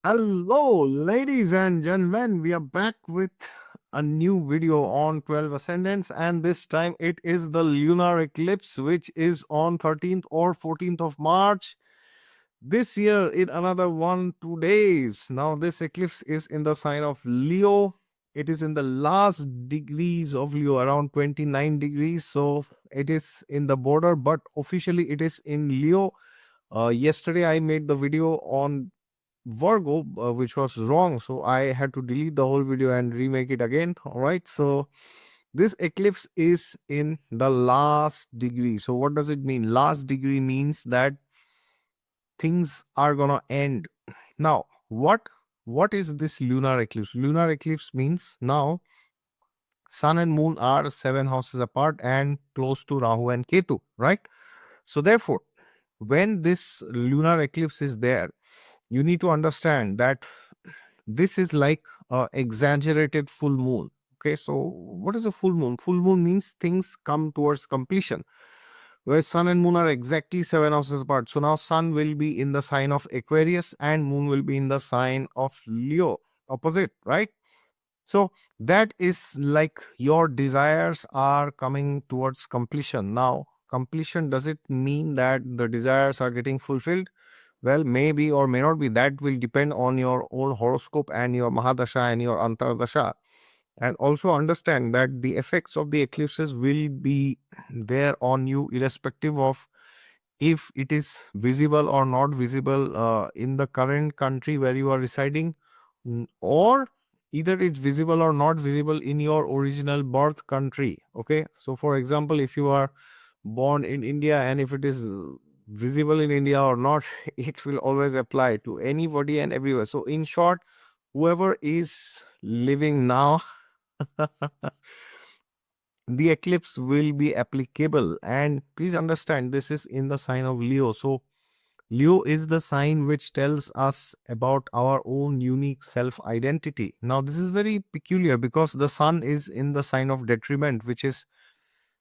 Hello, ladies and gentlemen. We are back with a new video on 12 Ascendants, and this time it is the lunar eclipse, which is on 13th or 14th of March this year in another 2 days. Now, this eclipse is in the sign of Leo. It is in the last degrees of Leo, around 29 degrees. So it is in the border, but officially it is in Leo. Yesterday, I made the video on Virgo, which was wrong. So I had to delete the whole video and remake it again. All right. So this eclipse is in the last degree. So what does it mean? Last degree means that things are gonna end. Now, what is this lunar eclipse? Lunar eclipse means now Sun and Moon are 7 houses apart and close to Rahu and Ketu, right? So therefore, when this lunar eclipse is there, you need to understand that this is like a exaggerated full moon. Okay, so what is a full moon? Full moon means things come towards completion, where sun and moon are exactly 7 houses apart. So now sun will be in the sign of Aquarius and moon will be in the sign of Leo, opposite, right? So that is like your desires are coming towards completion. Now, completion, does it mean that the desires are getting fulfilled? Well, maybe or may not be. That will depend on your own horoscope and your Mahadasha and your Antardasha. And also understand that the effects of the eclipses will be there on you, irrespective of if it is visible or not visible in the current country where you are residing, or either it's visible or not visible in your original birth country. Okay, so for example, if you are born in India and if it is visible in India or not, it will always apply to anybody and everywhere. So in short, whoever is living now, the eclipse will be applicable. And please understand, this is in the sign of Leo. So Leo is the sign which tells us about our own unique self identity. Now, this is very peculiar because the sun is in the sign of detriment, which is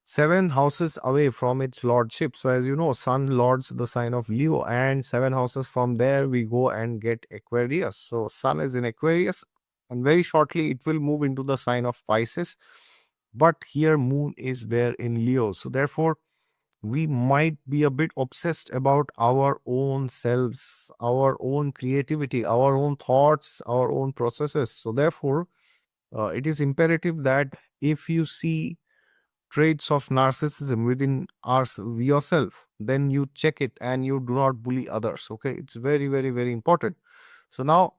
7 houses away from its lordship. So, as you know, sun lords the sign of Leo, and 7 houses from there we go and get Aquarius. So, sun is in Aquarius, and very shortly it will move into the sign of Pisces. But here, moon is there in Leo. So, therefore, we might be a bit obsessed about our own selves, our own creativity, our own thoughts, our own processes. So, therefore, it is imperative that if you see traits of narcissism within yourself, then you check it and you do not bully others. Okay, it's very, very, very important. So, now,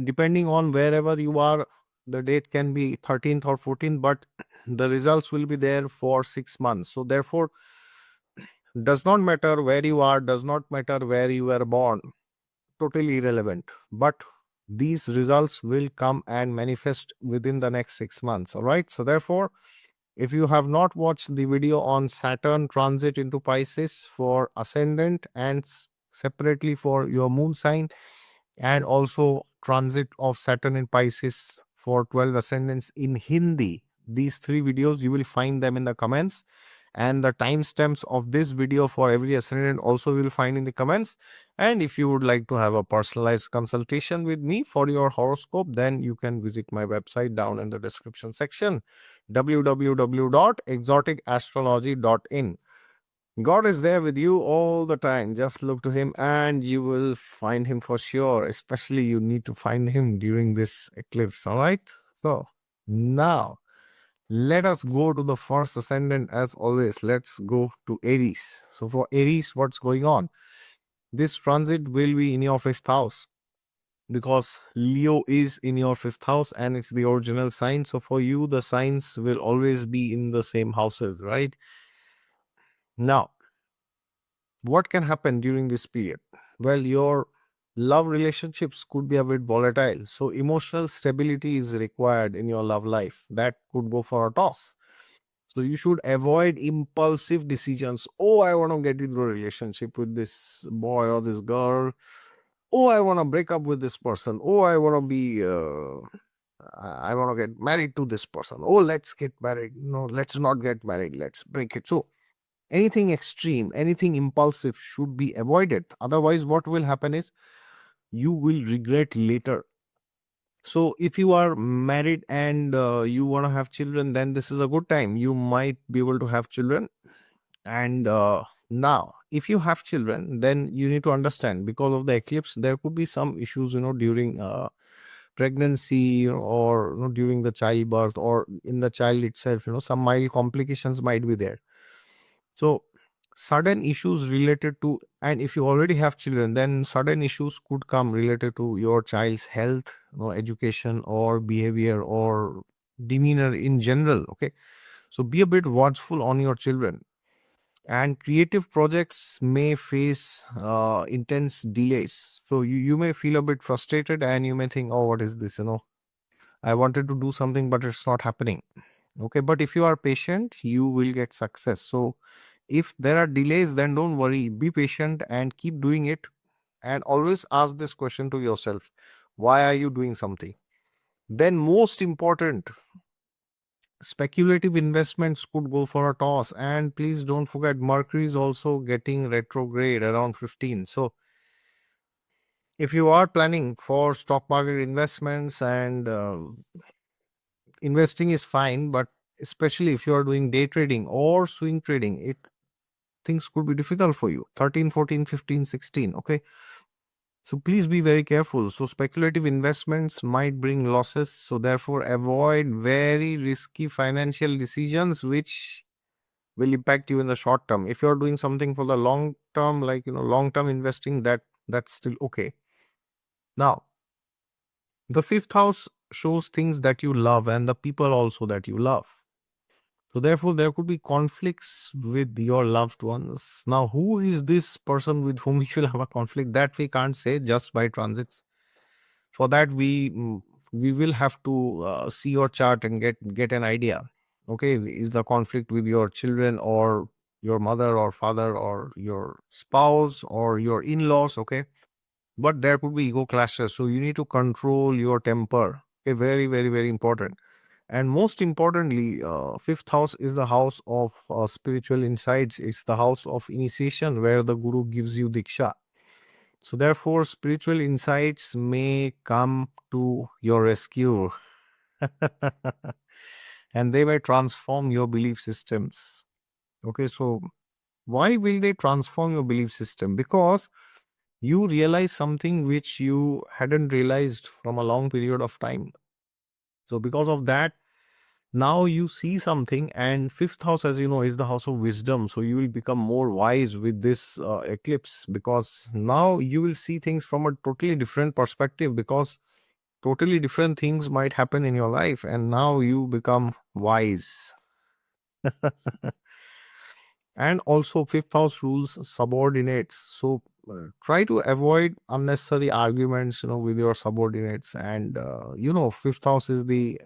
depending on wherever you are, the date can be 13th or 14th, but the results will be there for 6 months. So, therefore, does not matter where you are, does not matter where you were born, totally irrelevant. But these results will come and manifest within the next 6 months. All right. So, therefore, if you have not watched the video on Saturn transit into Pisces for ascendant and separately for your moon sign, and also transit of Saturn in Pisces for 12 ascendants in Hindi, these three videos, you will find them in the comments, and the timestamps of this video for every ascendant also you will find in the comments. And if you would like to have a personalized consultation with me for your horoscope, then you can visit my website down in the description section, www.exoticastrology.in. God is there with you all the time. Just look to him and you will find him for sure. Especially you need to find him during this eclipse. All right. So now let us go to the first ascendant. As always, let's go to Aries. So for Aries, what's going on? This transit will be in your fifth house because Leo is in your fifth house and it's the original sign. So for you, the signs will always be in the same houses, right? Now, what can happen during this period? Well, your love relationships could be a bit volatile. So, emotional stability is required in your love life. That could go for a toss. So, you should avoid impulsive decisions. Oh, I want to get into a relationship with this boy or this girl. Oh, I want to break up with this person. Oh, I want to be, I want to get married to this person. Oh, let's get married. No, let's not get married. Let's break it. So, anything extreme, anything impulsive should be avoided. Otherwise, what will happen is you will regret later. So if you are married and you want to have children, then this is a good time. You might be able to have children. And now, if you have children, then you need to understand, because of the eclipse, there could be some issues, during pregnancy, or during the childbirth, or in the child itself. Some mild complications might be there. So sudden issues related to, and if you already have children, then sudden issues could come related to your child's health, education, or behavior, or demeanor in general. Okay, so be a bit watchful on your children. And creative projects may face intense delays, so you may feel a bit frustrated, and you may think, oh, what is this, I wanted to do something but it's not happening. Okay, but if you are patient, you will get success. So if there are delays, then don't worry, be patient and keep doing it. And always ask this question to yourself: why are you doing something? Then, most important, speculative investments could go for a toss. And please don't forget, Mercury is also getting retrograde around 15. So if you are planning for stock market investments, and investing is fine, but especially if you are doing day trading or swing trading, it things could be difficult for you. 13, 14, 15, 16. Okay, so please be very careful. So speculative investments might bring losses, so therefore avoid very risky financial decisions which will impact you in the short term. If you're doing something for the long term, like long term investing, that's still okay. Now, the fifth house shows things that you love and the people also that you love. So therefore, there could be conflicts with your loved ones. Now, who is this person with whom you will have a conflict? That we can't say just by transits. For that, we will have to see your chart and get an idea. Okay, is the conflict with your children, or your mother or father, or your spouse, or your in-laws? Okay, but there could be ego clashes, so you need to control your temper. Okay, very, very, very important. And most importantly, fifth house is the house of spiritual insights. It's the house of initiation, where the guru gives you diksha. So therefore, spiritual insights may come to your rescue. And they may transform your belief systems. Okay, so why will they transform your belief system? Because you realize something which you hadn't realized from a long period of time. So because of that, now you see something. And fifth house, as you know, is the house of wisdom. So you will become more wise with this eclipse, because now you will see things from a totally different perspective, because totally different things might happen in your life, and now you become wise. And also, fifth house rules subordinates. So try to avoid unnecessary arguments, with your subordinates. And fifth house is the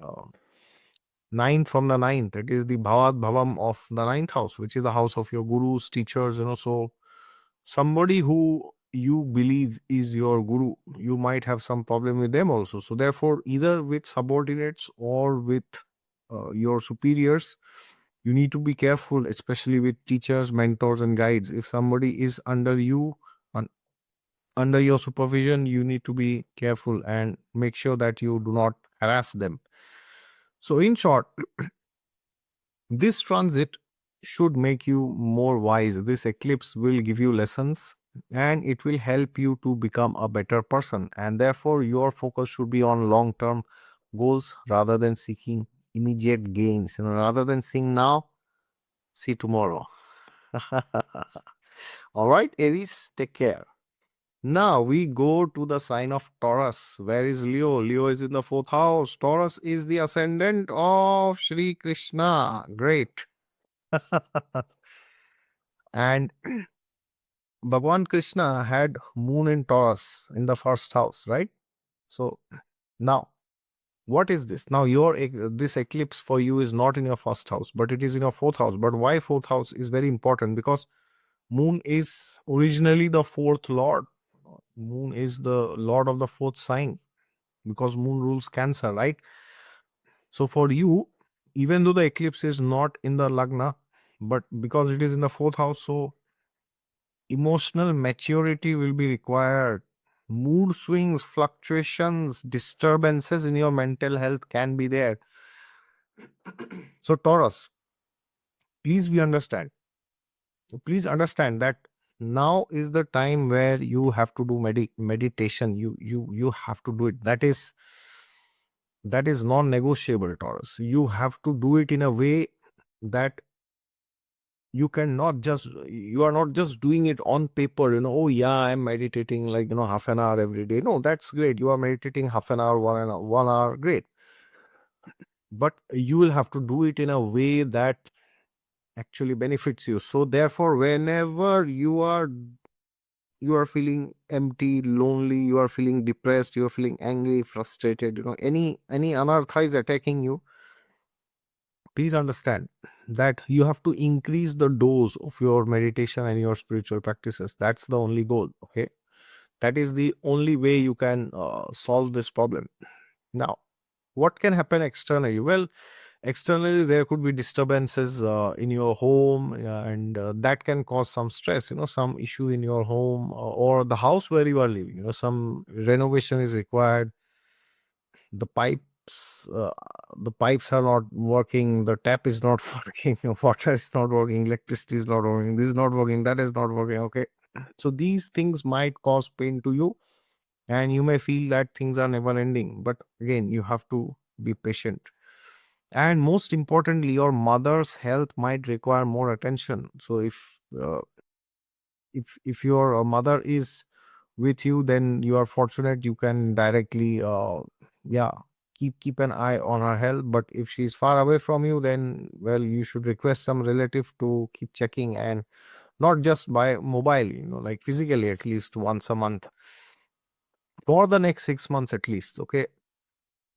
ninth from the ninth. It is the bhavat bhavam of the ninth house, which is the house of your gurus, teachers. So somebody who you believe is your guru, you might have some problem with them also. So therefore, either with subordinates or with your superiors, you need to be careful, especially with teachers, mentors, and guides. If somebody is under you, under your supervision, you need to be careful and make sure that you do not harass them. So in short, this transit should make you more wise. This eclipse will give you lessons, and it will help you to become a better person. And therefore, your focus should be on long term goals rather than seeking immediate gains. Rather than seeing now, see tomorrow. All right, Aries, take care. Now we go to the sign of Taurus. Where is Leo? Leo is in the fourth house. Taurus is the ascendant of Shri Krishna. Great. And Bhagwan Krishna had moon in Taurus in the first house, right? So now, what is this? Now, this eclipse for you is not in your first house, but it is in your fourth house. But why fourth house is very important? Because moon is originally the fourth lord. Moon is the lord of the fourth sign, because moon rules Cancer, right? So for you, even though the eclipse is not in the lagna, but because it is in the fourth house, so emotional maturity will be required. mood swings, fluctuations, disturbances in your mental health can be there. So Taurus, please we understand. Please understand that now is the time where you have to do meditation. You have to do it. That is non-negotiable, Taurus. You have to do it in a way that you are not just doing it on paper, oh yeah, I'm meditating like half an hour every day. No, that's great. You are meditating half an hour, 1 hour, great. But you will have to do it in a way that actually benefits you. So therefore, whenever you are feeling empty, lonely, you are feeling depressed, you are feeling angry, frustrated, any anartha is attacking you, please understand that you have to increase the dose of your meditation and your spiritual practices. That's the only goal. Okay, that is the only way you can solve this problem. Now, what can happen externally? Well, externally there could be disturbances in your home, and that can cause some stress, some issue in your home, or the house where you are living. Some renovation is required. The pipes are not working, the tap is not working, water is not working, electricity is not working, this is not working, that is not working. Okay, so these things might cause pain to you, and you may feel that things are never ending, but again, you have to be patient. And most importantly, your mother's health might require more attention. So if your mother is with you, then you are fortunate, you can directly yeah, keep an eye on her health. But if she's far away from you, then well, you should request some relative to keep checking, and not just by mobile, like physically, at least once a month for the next 6 months at least. Okay,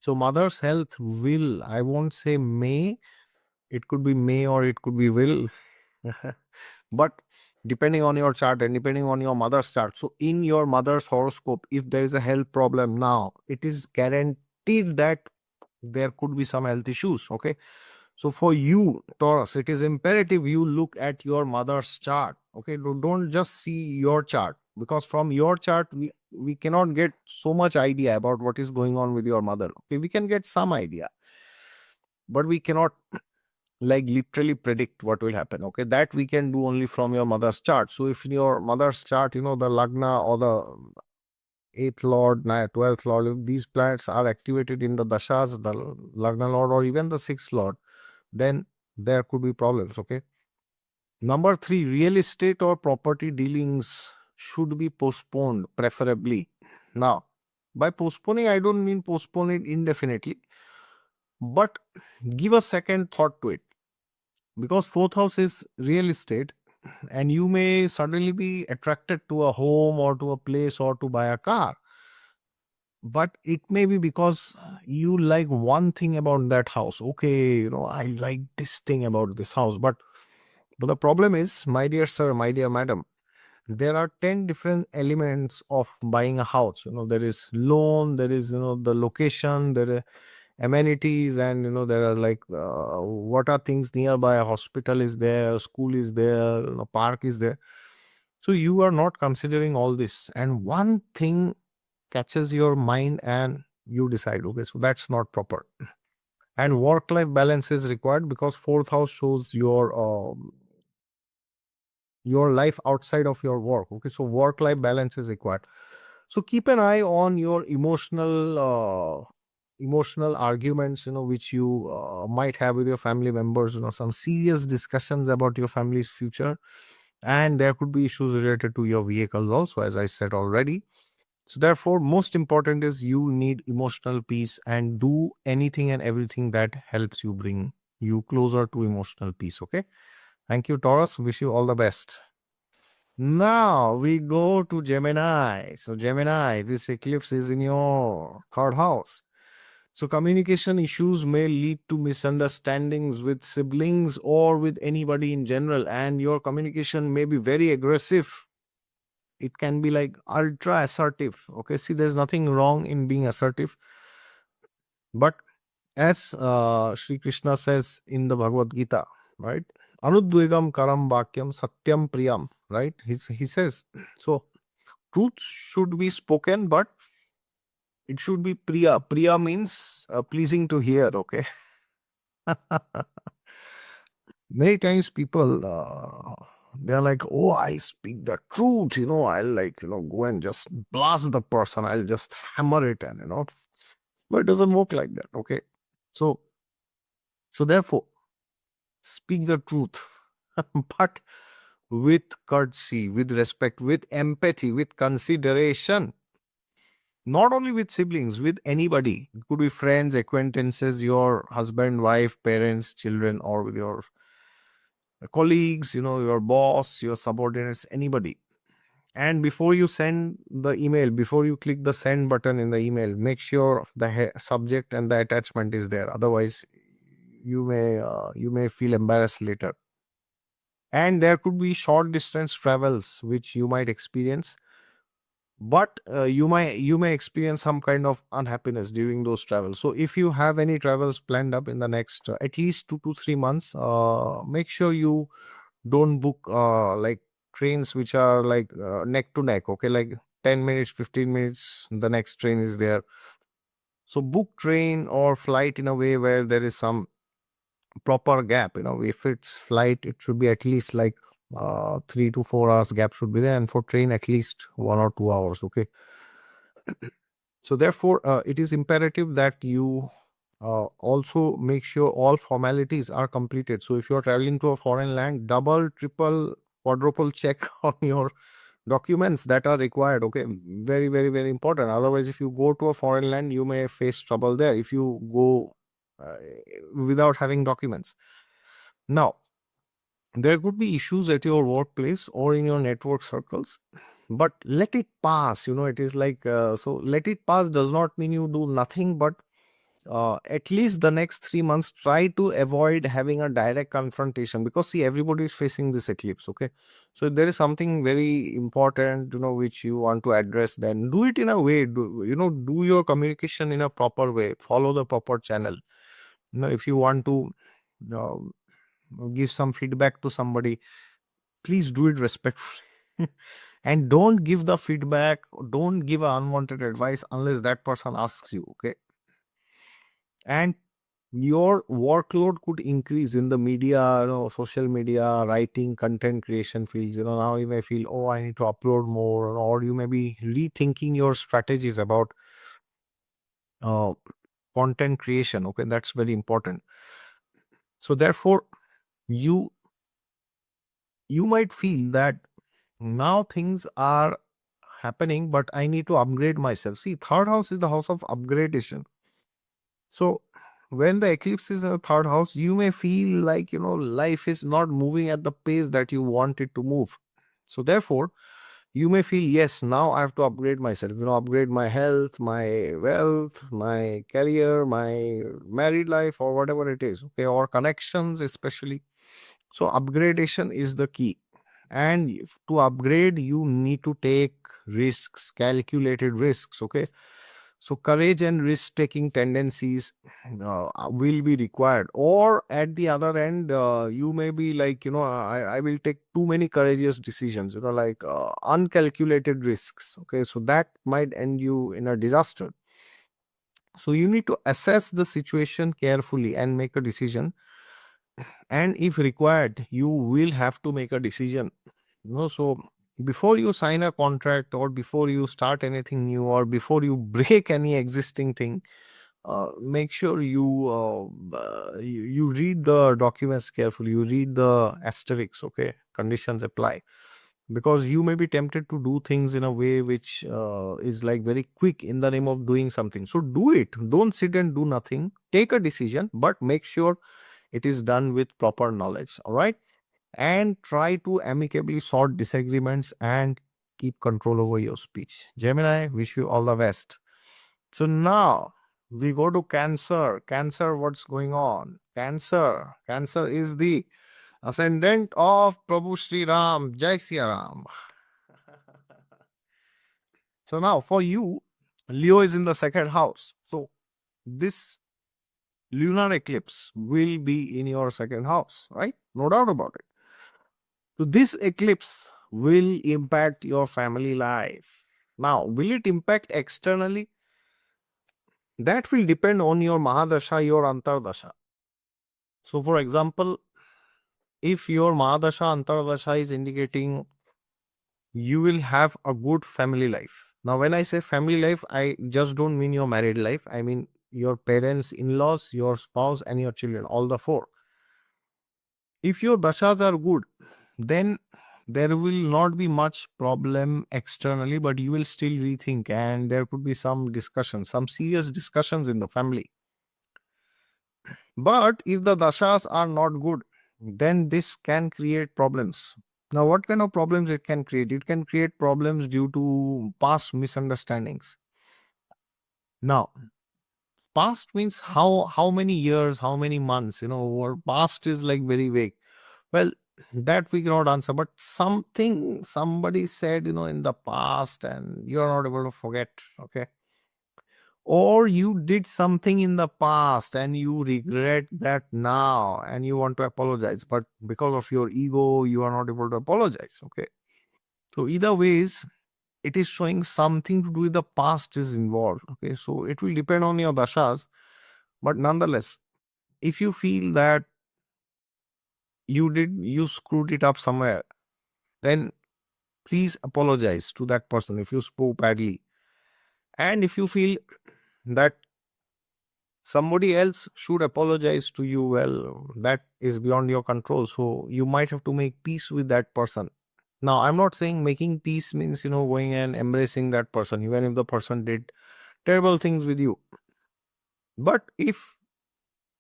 so mother's health will, I won't say may, it could be may or it could be will. But depending on your chart and depending on your mother's chart, so in your mother's horoscope, if there is a health problem now, it is guaranteed that there could be some health issues. Okay, so for you, Taurus, it is imperative you look at your mother's chart. Okay, don't just see your chart, because from your chart we cannot get so much idea about what is going on with your mother. Okay, we can get some idea, but we cannot like literally predict what will happen. Okay, that we can do only from your mother's chart. So if in your mother's chart, the lagna or the 8th lord, 12th lord, if these planets are activated in the dashas, the lagna lord, or even the 6th lord, then there could be problems. Okay, number 3, real estate or property dealings should be postponed preferably. Now, by postponing, I don't mean postpone it indefinitely, but give a second thought to it, because 4th house is real estate, and you may suddenly be attracted to a home or to a place or to buy a car, but it may be because you like one thing about that house. Okay, I like this thing about this house, but the problem is, my dear sir, my dear madam, there are 10 different elements of buying a house. There is loan, there is the location, there are amenities, and there are like what are things nearby. A hospital is there, a school is there, park is there. So you are not considering all this, and one thing catches your mind and you decide, okay, so that's not proper. And work life balance is required, because 4th house shows your life outside of your work. Okay, so work life balance is required. So keep an eye on your emotional arguments, which you might have with your family members, some serious discussions about your family's future. And there could be issues related to your vehicles also, as I said already. So therefore, most important is you need emotional peace, and do anything and everything that helps you bring you closer to emotional peace. Okay, thank you, Taurus, wish you all the best. Now we go to Gemini. So Gemini, this eclipse is in your 3rd house. So communication issues may lead to misunderstandings with siblings or with anybody in general, and your communication may be very aggressive. It can be like ultra assertive. Okay, see, there's nothing wrong in being assertive, but as Sri Krishna says in the Bhagavad Gita, right? Anudvegam karam vakyam satyam priyam, right? He says, so truth should be spoken, but it should be priya. Priya means pleasing to hear, okay? Many times people, they're like, oh, I speak the truth, I'll like, go and just blast the person. I'll just hammer it and, but it doesn't work like that, okay? So, so therefore, speak the truth, but with courtesy, with respect, with empathy, with consideration. Not only with siblings, with anybody. It could be friends, acquaintances, your husband, wife, parents, children, or with your colleagues, your boss, your subordinates, anybody. And before you send the email, before you click the send button in the email, make sure the subject and the attachment is there. Otherwise, you may feel embarrassed later. And there could be short distance travels which you might experience, but you may experience some kind of unhappiness during those travels. So if you have any travels planned up in the next at least 2 to 3 months, make sure you don't book like trains which are like neck to neck, okay, like 10 minutes, 15 minutes the next train is there. So book train or flight in a way where there is some proper gap. If it's flight, it should be at least like 3 to 4 hours gap should be there, and for train at least 1 or 2 hours, okay? So therefore, it is imperative that you also make sure all formalities are completed. So if you are traveling to a foreign land, double, triple, quadruple check on your documents that are required, okay? Very, very, very important. Otherwise, if you go to a foreign land, you may face trouble there if you go without having documents. Now, there could be issues at your workplace or in your network circles, but let it pass. It is like, so let it pass does not mean you do nothing, but at least the next 3 months, try to avoid having a direct confrontation, because see, everybody is facing this eclipse, okay? So if there is something very important, which you want to address, then do it in a way, do your communication in a proper way, follow the proper channel. If you want to uh, give some feedback to somebody, please do it respectfully. And don't give the feedback, don't give unwanted advice unless that person asks you, okay? And your workload could increase in the media, social media, writing, content creation fields. Now you may feel, oh, I need to upload more, or you may be rethinking your strategies about uh, content creation, okay? That's very important. So therefore, you you might feel that now things are happening, but I need to upgrade myself. See, third house is the house of upgradation. So when the eclipse is in the third house, you may feel like, life is not moving at the pace that you want it to move. So therefore, you may feel, yes, now I have to upgrade myself, upgrade my health, my wealth, my career, my married life, or whatever it is, okay, or connections, especially. So upgradation is the key. And to upgrade, you need to take risks, calculated risks, okay? So courage and risk taking tendencies will be required. Or at the other end, you may be like, I will take too many courageous decisions, like uncalculated risks, okay? So that might end you in a disaster. So you need to assess the situation carefully and make a decision. And if required, you will have to make a decision. So before you sign a contract, or before you start anything new, or before you break any existing thing, make sure you read the documents carefully, you read the asterisks, okay, conditions apply, because you may be tempted to do things in a way which is like very quick in the name of doing something. So do it, don't sit and do nothing, take a decision, but make sure it is done with proper knowledge, all right? And try to amicably sort disagreements and keep control over your speech. Gemini, wish you all the best. So now we go to Cancer. Cancer, what's going on? Cancer is the ascendant of Prabhu Sri Ram. Jai Sri Ram. So now for you, Leo is in the second house. So this lunar eclipse will be in your second house, right? No doubt about it. So this eclipse will impact your family life. Now, will it impact externally? That will depend on your Mahadasha, your Antardasha. So, for example, if your Mahadasha, Antardasha is indicating you will have a good family life. Now, when I say family life, I just don't mean your married life. I mean your parents, in laws, your spouse, and your children, all the four. If your dashas are good, then there will not be much problem externally, but you will still rethink, and there could be some discussions, some serious discussions in the family. But if the dashas are not good, then this can create problems. Now, what kind of problems it can create? It can create problems due to past misunderstandings. Now, past means how many years, how many months, or past is like very vague. Well, that we cannot answer, but something somebody said, in the past, and you're not able to forget. Okay. Or you did something in the past and you regret that now and you want to apologize, but because of your ego, you are not able to apologize. Okay. So, either ways, it is showing something to do with the past is involved. Okay. So, it will depend on your dashas, but nonetheless, if you feel that you screwed it up somewhere, then please apologize to that person if you spoke badly. And if you feel that somebody else should apologize to you, well, that is beyond your control. So you might have to make peace with that person. Now, I'm not saying making peace means, going and embracing that person, even if the person did terrible things with you. But if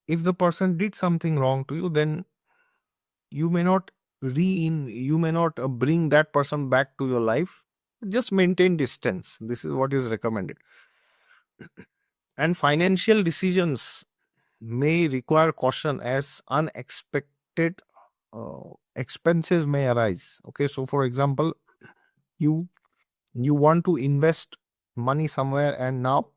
the person did something wrong to you, then you may not you may not bring that person back to your life. Just maintain distance. This is what is recommended. And financial decisions may require caution as unexpected expenses may arise. Okay, so for example, you you want to invest money somewhere, and now,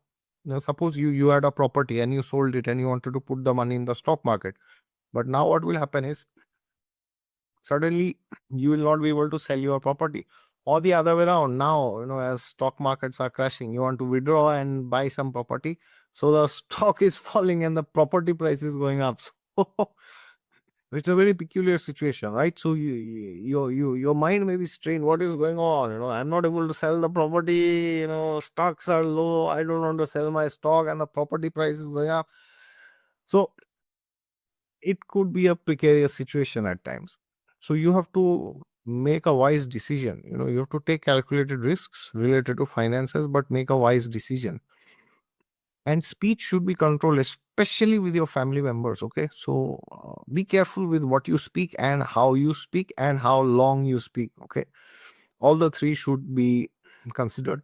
suppose you had a property and you sold it and you wanted to put the money in the stock market. But now what will happen is suddenly you will not be able to sell your property, or the other way around. Now, as stock markets are crashing, you want to withdraw and buy some property, so the stock is falling and the property price is going up. So it's a very peculiar situation, right? So your mind may be strained. What is going on? I'm not able to sell the property. Stocks are low. I don't want to sell my stock, and the property price is going up. So it could be a precarious situation at times. So you have to make a wise decision. You have to take calculated risks related to finances, but make a wise decision. And speech should be controlled, especially with your family members. Okay. So be careful with what you speak and how you speak and how long you speak. Okay. All the three should be considered.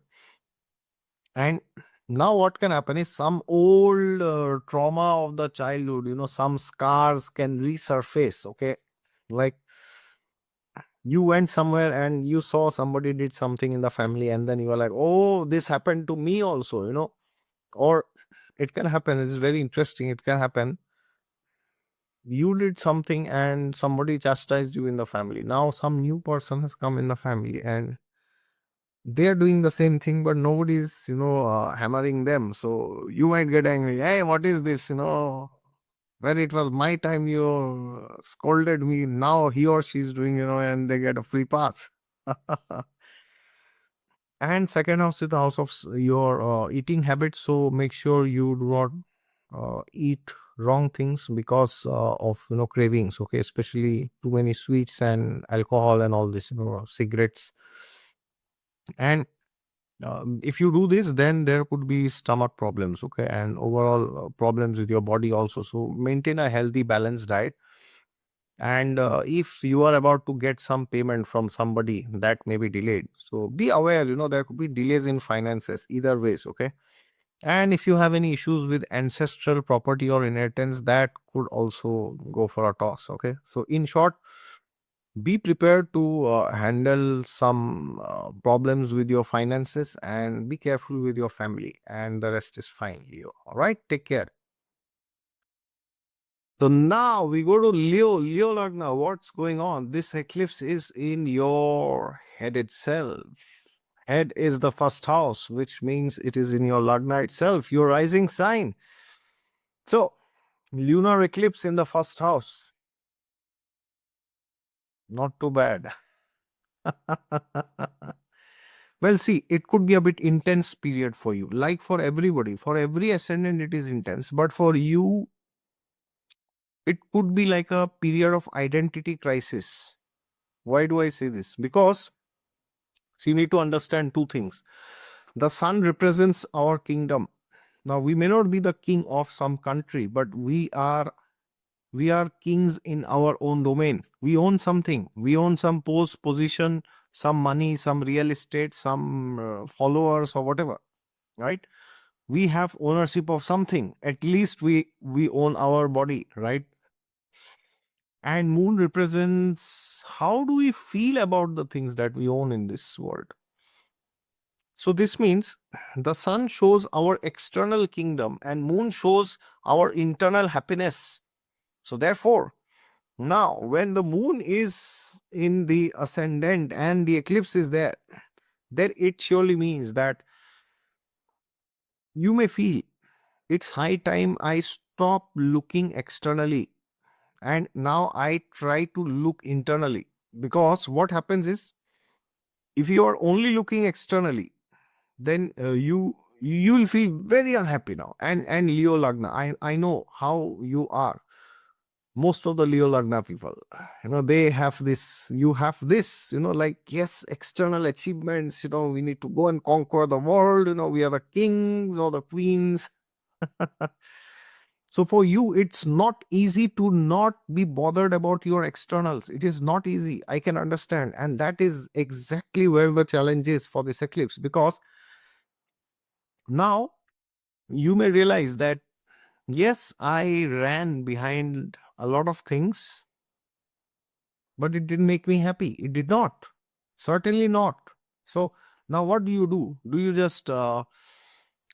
And now what can happen is some old trauma of the childhood, some scars can resurface. Okay. Like you went somewhere and you saw somebody did something in the family, and then you were like, oh, this happened to me also, or it can happen. It's very interesting. It can happen. You did something and somebody chastised you in the family. Now some new person has come in the family and they're doing the same thing, but nobody's, hammering them. So you might get angry. Hey, what is this? When it was my time, you scolded me. Now he or she is doing, and they get a free pass. And second house is the house of your eating habits. So make sure you do not eat wrong things because of cravings. Okay, especially too many sweets and alcohol and all this, cigarettes. And if you do this, then there could be stomach problems. Okay, and overall problems with your body also. So maintain a healthy, balanced diet. And if you are about to get some payment from somebody, that may be delayed, so be aware, there could be delays in finances either ways. Okay. And if you have any issues with ancestral property or inheritance, that could also go for a toss. Okay. So in short, be prepared to handle some problems with your finances, and be careful with your family, and the rest is fine, Leo. All right, take care. So now we go to Leo. Leo Lagna, what's going on? This eclipse is in your head itself. Head is the first house, which means it is in your Lagna itself, your rising sign. So, lunar eclipse in the first house. Not too bad. Well, see, it could be a bit intense period for you. Like for everybody, for every ascendant, it is intense. But for you, it could be like a period of identity crisis. Why do I say this? Because so you need to understand two things. The sun represents our kingdom. Now we may not be the king of some country, but we are kings in our own domain. We own something. We own some post, position, some money, some real estate, some followers or whatever, right? We have ownership of something. At least we own our body, right? And moon represents how do we feel about the things that we own in this world. So this means the sun shows our external kingdom and moon shows our internal happiness. So therefore, now when the moon is in the ascendant and the eclipse is there, then it surely means that you may feel it's high time I stop looking externally and now I try to look internally. Because what happens is, if you are only looking externally, then you will feel very unhappy now. And Leo Lagna, I know how you are. Most of the Leo Lagna people, they have this, you have this, like, yes, external achievements, we need to go and conquer the world, we are the kings or the queens. So for you, it's not easy to not be bothered about your externals. It is not easy. I can understand. And that is exactly where the challenge is for this eclipse. Because now you may realize that, yes, I ran behind a lot of things, but it didn't make me happy. It did not. Certainly not. So now what do? Do you just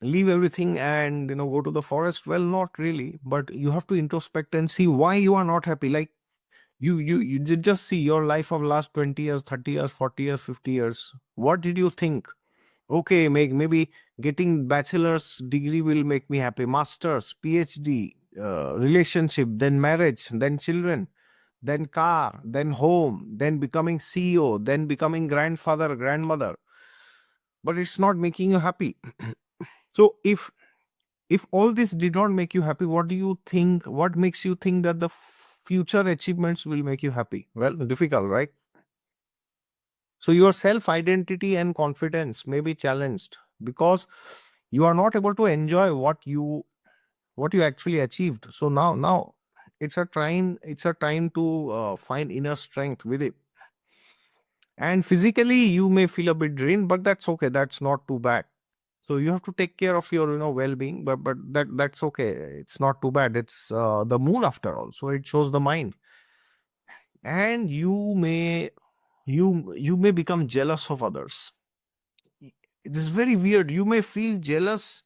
leave everything and go to the forest? Well, not really, but you have to introspect and see why you are not happy. Like you just see your life of last 20 years, 30 years, 40 years, 50 years. What did you think? Okay, maybe getting bachelor's degree will make me happy. Master's, PhD, relationship, then marriage, then children, then car, then home, then becoming CEO, then becoming grandfather, grandmother. But it's not making you happy. So if all this did not make you happy, what do you think? What makes you think that the future achievements will make you happy? Well, difficult, right? So your self identity and confidence may be challenged because you are not able to enjoy what you actually achieved. So now it's a time to find inner strength with it. And physically you may feel a bit drained, but that's okay. That's not too bad. So you have to take care of your well-being, but that's okay. It's not too bad. It's the moon after all, so it shows the mind. And you may become jealous of others. It is very weird. You may feel jealous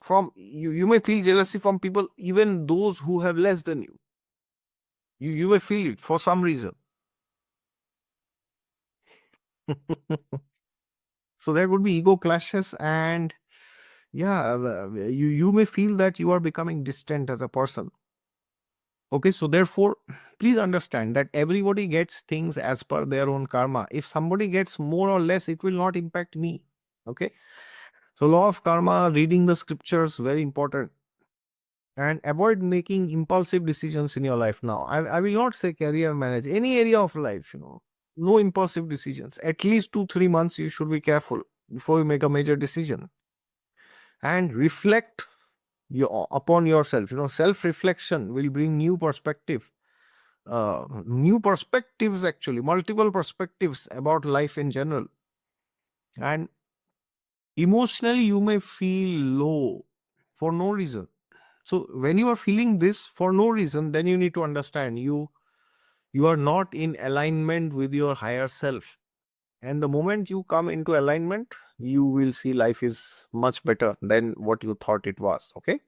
from you may feel jealousy from people, even those who have less than you. You may feel it for some reason. So there would be ego clashes, and yeah, you may feel that you are becoming distant as a person. Okay, so therefore, please understand that everybody gets things as per their own karma. If somebody gets more or less, it will not impact me. Okay, so law of karma, reading the scriptures, very important. And avoid making impulsive decisions in your life now. I will not say career, manage, any area of life, no impulsive decisions. At least 2-3 months, you should be careful before you make a major decision. And reflect upon yourself. Self reflection will bring new perspective. New perspectives, actually, multiple perspectives about life in general. And emotionally, you may feel low for no reason. So when you are feeling this for no reason, then you need to understand you are not in alignment with your higher self. And the moment you come into alignment, you will see life is much better than what you thought it was. Okay.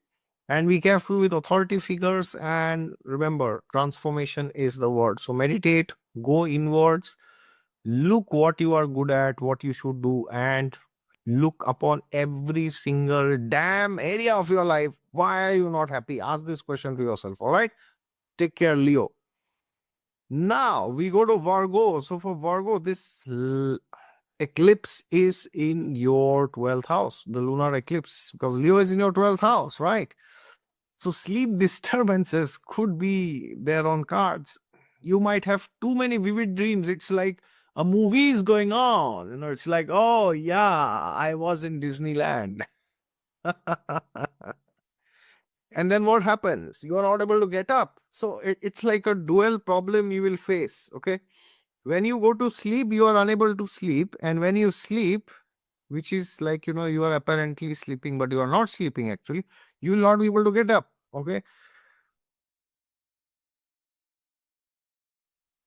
And be careful with authority figures. And remember, transformation is the word. So meditate, go inwards, Look what you are good at, what you should do, and look upon every single damn area of your life. Why are you not happy? Ask this question to yourself. All right. Take care, Leo. Now we go to Virgo. So for Virgo, this eclipse is in your 12th house, the lunar eclipse, because Leo is in your 12th house, right? So sleep disturbances could be there on cards. You might have too many vivid dreams. It's like a movie is going on. It's like, oh yeah, I was in Disneyland. And then what happens? You are not able to get up. So it's like a dual problem you will face. Okay. When you go to sleep, you are unable to sleep. And when you sleep, which is like, you are apparently sleeping, but you are not sleeping actually, you will not be able to get up. Okay.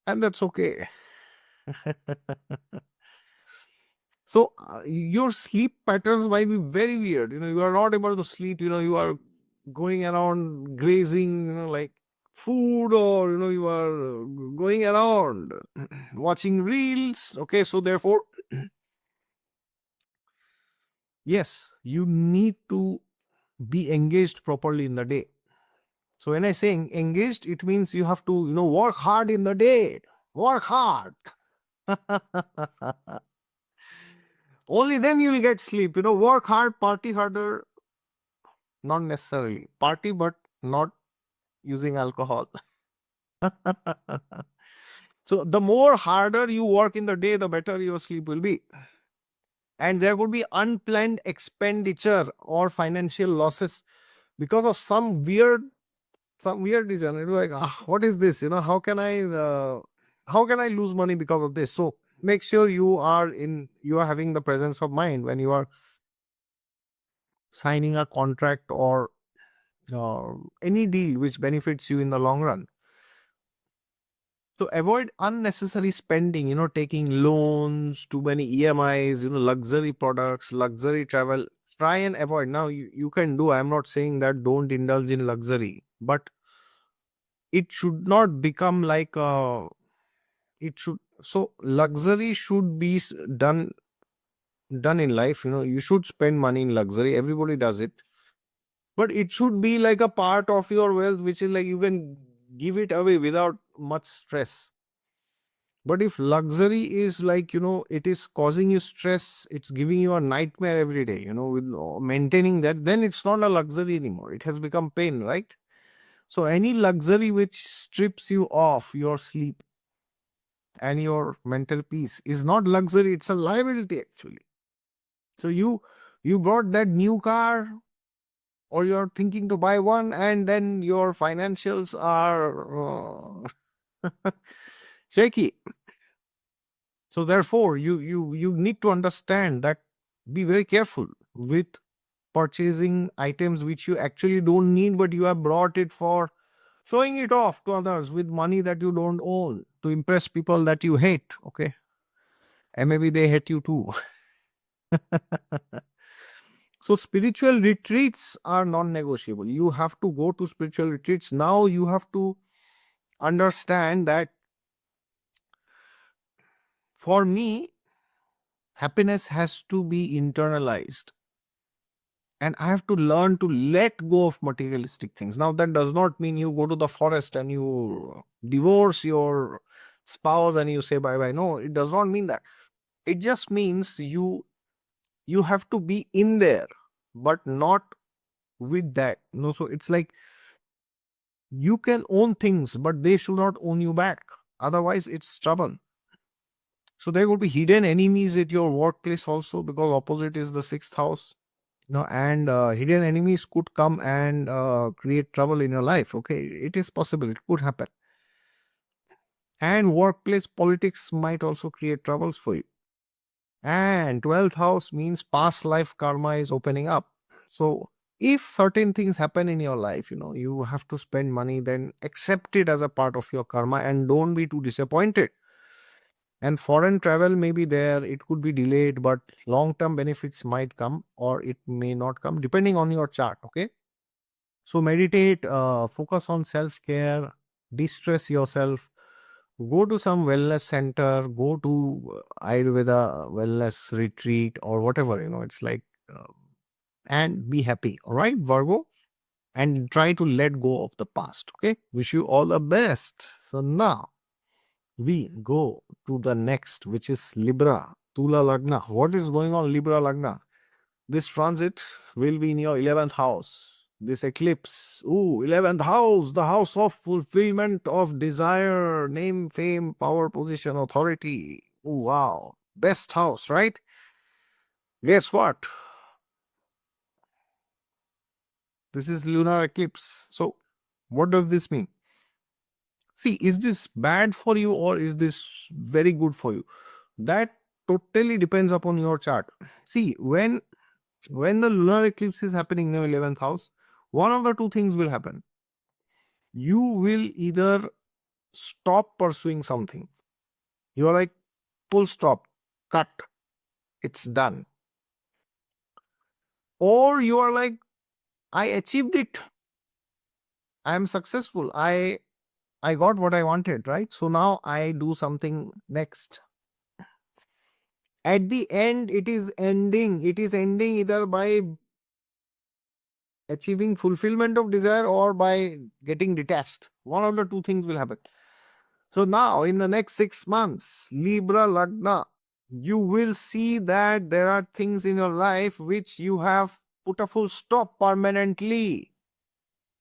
And that's okay. So your sleep patterns might be very weird. You are not able to sleep. You are going around grazing, like food, or you are going around watching reels. Okay, so therefore, yes, you need to be engaged properly in the day. So when I say engaged, it means you have to, work hard in the day. Work hard. Only then you will get sleep. Work hard, party harder. Not necessarily party, but not using alcohol. So the more harder you work in the day, the better your sleep will be. And there would be unplanned expenditure or financial losses because of some weird reason. It's like, what is this? How can I lose money because of this? So make sure you are having the presence of mind when you are signing a contract or any deal which benefits you in the long run. So avoid unnecessary spending, taking loans, too many EMIs, luxury products, luxury travel. Try and avoid. Now you can do. I'm not saying that don't indulge in luxury, but it should not become like it should. So luxury should be done in life. You should spend money in luxury. Everybody does it, but it should be like a part of your wealth, which is like you can give it away without much stress. But if luxury is like, it is causing you stress, it's giving you a nightmare every day, with maintaining that, then it's not a luxury anymore. It has become pain, right? So any luxury which strips you off your sleep and your mental peace is not luxury, it's a liability actually. So you bought that new car, or you're thinking to buy one, and then your financials are shaky. So therefore, you need to understand that, be very careful with purchasing items which you actually don't need, but you have brought it for showing it off to others with money that you don't own to impress people that you hate. Okay, and maybe they hate you too. So spiritual retreats are non-negotiable. You have to go to spiritual retreats. Now you have to understand that for me, happiness has to be internalized, and I have to learn to let go of materialistic things. Now that does not mean you go to the forest and you divorce your spouse and you say bye bye. No, it does not mean that. It just means you have to be in there, but not with that. No, so it's like you can own things, but they should not own you back. Otherwise, it's trouble. So there would be hidden enemies at your workplace also, because opposite is the sixth house. No, and hidden enemies could come and create trouble in your life. Okay, it is possible, it could happen. And workplace politics might also create troubles for you. And 12th house means past life karma is opening up. So if certain things happen in your life, you have to spend money, then accept it as a part of your karma and don't be too disappointed. And foreign travel may be there, it could be delayed, but long term benefits might come or it may not come depending on your chart. Okay, so meditate, focus on self care, de-stress yourself, Go to some wellness center, go to Ayurveda wellness retreat or whatever, it's like, uh, and be happy. All right, Virgo? And try to let go of the past. Okay. Wish you all the best. So now we go to the next, which is Libra, Tula Lagna. What is going on, Libra Lagna? This transit will be in your 11th house. This eclipse, 11th house, the house of fulfillment of desire, name, fame, power, position, authority. Ooh, wow. Best house, right? Guess what? This is lunar eclipse. So, what does this mean? See, is this bad for you or is this very good for you? That totally depends upon your chart. See, when the lunar eclipse is happening in your 11th house, one of the two things will happen. You will either stop pursuing something. You are like, full stop, cut, it's done. Or you are like, I achieved it. I am successful. I got what I wanted, right? So now I do something next. At the end, it is ending. It is ending either by achieving fulfillment of desire or by getting detached. One of the two things will happen. So now, in the next 6 months, Libra Lagna, you will see that there are things in your life which you have put a full stop permanently.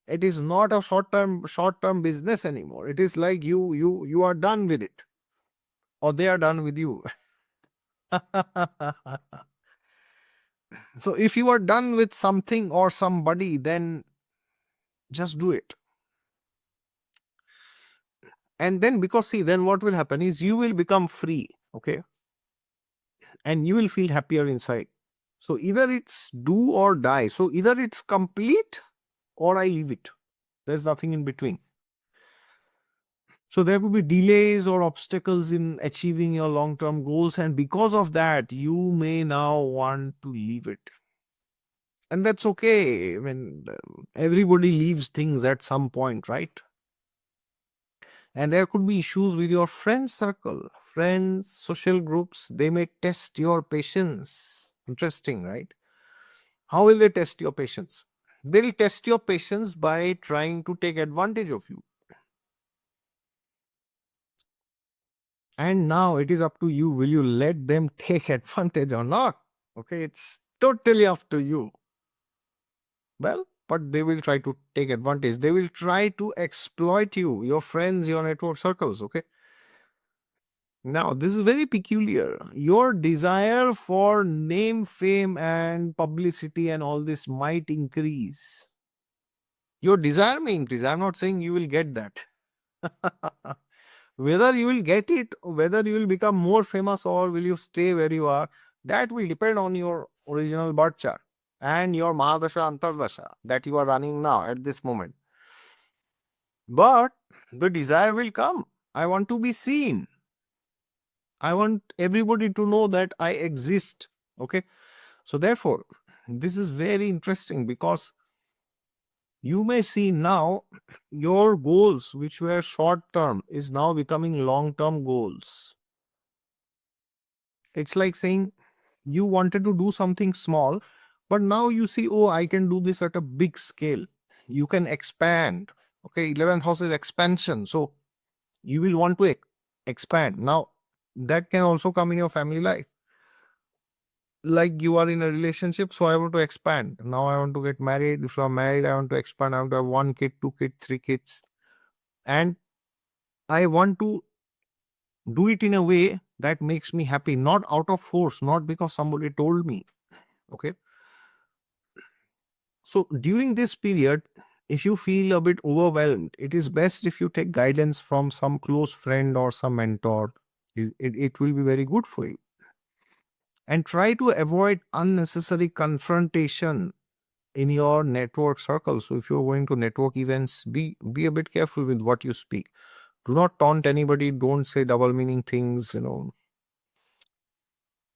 It is not a short term business anymore. It is like you are done with it, or they are done with you. So if you are done with something or somebody, then just do it. And then, because see, then what will happen is you will become free, okay, and you will feel happier inside. So either it's do or die. So either it's complete or I leave it. There's nothing in between. So there will be delays or obstacles in achieving your long term goals, and because of that, you may now want to leave it. And that's okay. I mean, everybody leaves things at some point, right? And there could be issues with your friend circle, friends, social groups. They may test your patience. Interesting, right? How will they test your patience? They'll test your patience by trying to take advantage of you. And now it is up to you. Will you let them take advantage or not? Okay, it's totally up to you. Well, but they will try to take advantage. They will try to exploit you, your friends, your network circles. Okay. Now, this is very peculiar. Your desire for name, fame, and publicity and all this might increase. Your desire may increase. I'm not saying you will get that. Whether you will get it, whether you will become more famous or will you stay where you are, that will depend on your original birth chart and your Mahadasha Antardasha that you are running now at this moment. But the desire will come. I want to be seen. I want everybody to know that I exist. Okay. So, therefore, this is very interesting because you may see now your goals, which were short term, is now becoming long term goals. It's like saying you wanted to do something small, but now you see, oh, I can do this at a big scale. You can expand. Okay, 11th house is expansion. So you will want to expand. Now, that can also come in your family life. Like you are in a relationship, so I want to expand. Now I want to get married. If you are married, I want to expand. I want to have 1 kid, 2 kids, 3 kids. And I want to do it in a way that makes me happy, not out of force, not because somebody told me. Okay. So during this period, if you feel a bit overwhelmed, it is best if you take guidance from some close friend or some mentor. It will be very good for you. And try to avoid unnecessary confrontation in your network circle. So if you're going to network events, be a bit careful with what you speak. Do not taunt anybody. Don't say double meaning things.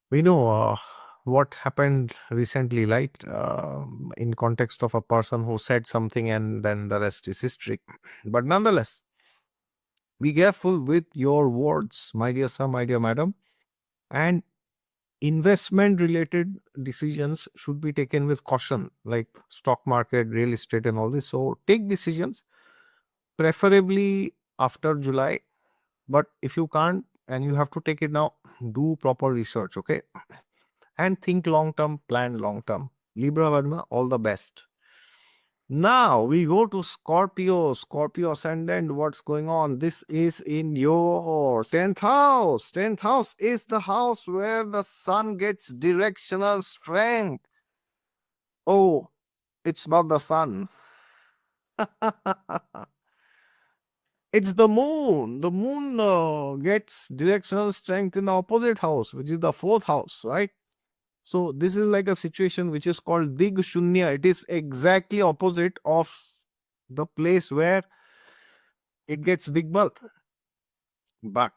We know what happened recently, right? In context of a person who said something and then the rest is history. But nonetheless, Be careful with your words, my dear sir, my dear madam. And investment related decisions should be taken with caution, like stock market, real estate, and all this. So take decisions, preferably after July. But if you can't and you have to take it now, do proper research, okay? And think long term, plan long term. Libra Varma, all the best. Now we go to Scorpio. Scorpio ascendant. What's going on? This is in your 10th house. 10th house is the house where the sun gets directional strength. Oh, it's not the sun. It's the moon. The moon gets directional strength in the opposite house, which is the 4th house, right? So this is like a situation which is called Dig Shunya. It is exactly opposite of the place where it gets Digbal. But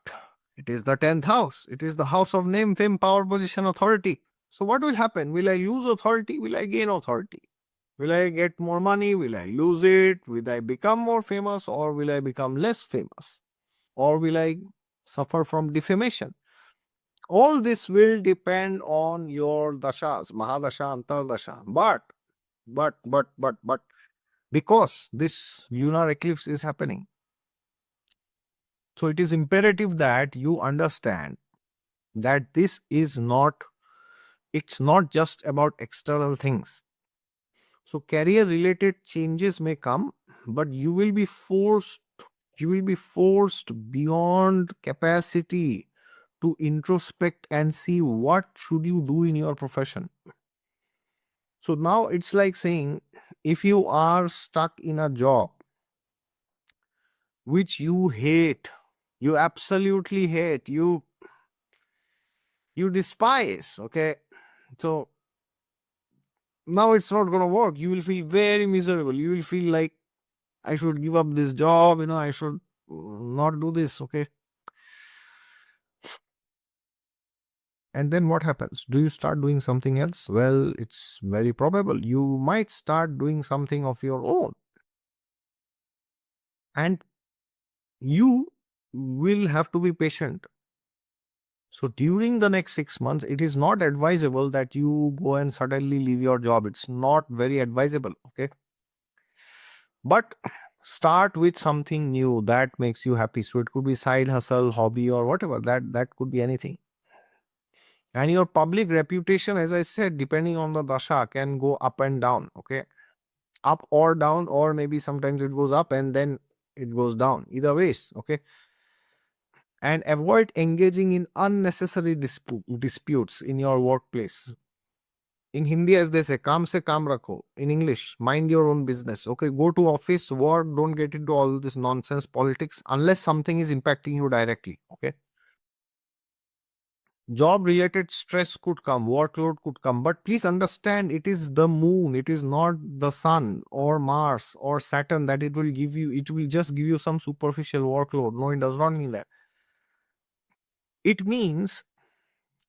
it is the 10th house. It is the house of name, fame, power, position, authority. So what will happen? Will I lose authority? Will I gain authority? Will I get more money? Will I lose it? Will I become more famous or will I become less famous? Or will I suffer from defamation? All this will depend on your dashas, Mahadasha, Antardasha. But, because this lunar eclipse is happening, so it is imperative that you understand that this is not, it's not just about external things. So career related changes may come, but you will be forced beyond capacity to introspect and see what should you do in your profession. So now it's like saying, if you are stuck in a job which you hate, you absolutely hate, you despise, okay? So now it's not going to work. You will feel very miserable. You will feel like, I should give up this job, I should not do this, okay? And then what happens? Do you start doing something else? Well, it's very probable you might start doing something of your own. And you will have to be patient. So during the next 6 months, it is not advisable that you go and suddenly leave your job. It's not very advisable, okay? But start with something new that makes you happy. So it could be side hustle, hobby, or whatever. That could be anything. And your public reputation, as I said, depending on the dasha, can go up and down, okay? Up or down, or maybe sometimes it goes up and then it goes down. Either ways, okay? And avoid engaging in unnecessary disputes in your workplace. In Hindi, as they say, "Kaam se kaam rakho." In English, mind your own business. Okay, go to office, work, don't get into all this nonsense politics unless something is impacting you directly. Okay. Job related stress could come, workload could come, but please understand it is the moon, it is not the sun or Mars or Saturn that it will give you, it will just give you some superficial workload. No, it does not mean that. It means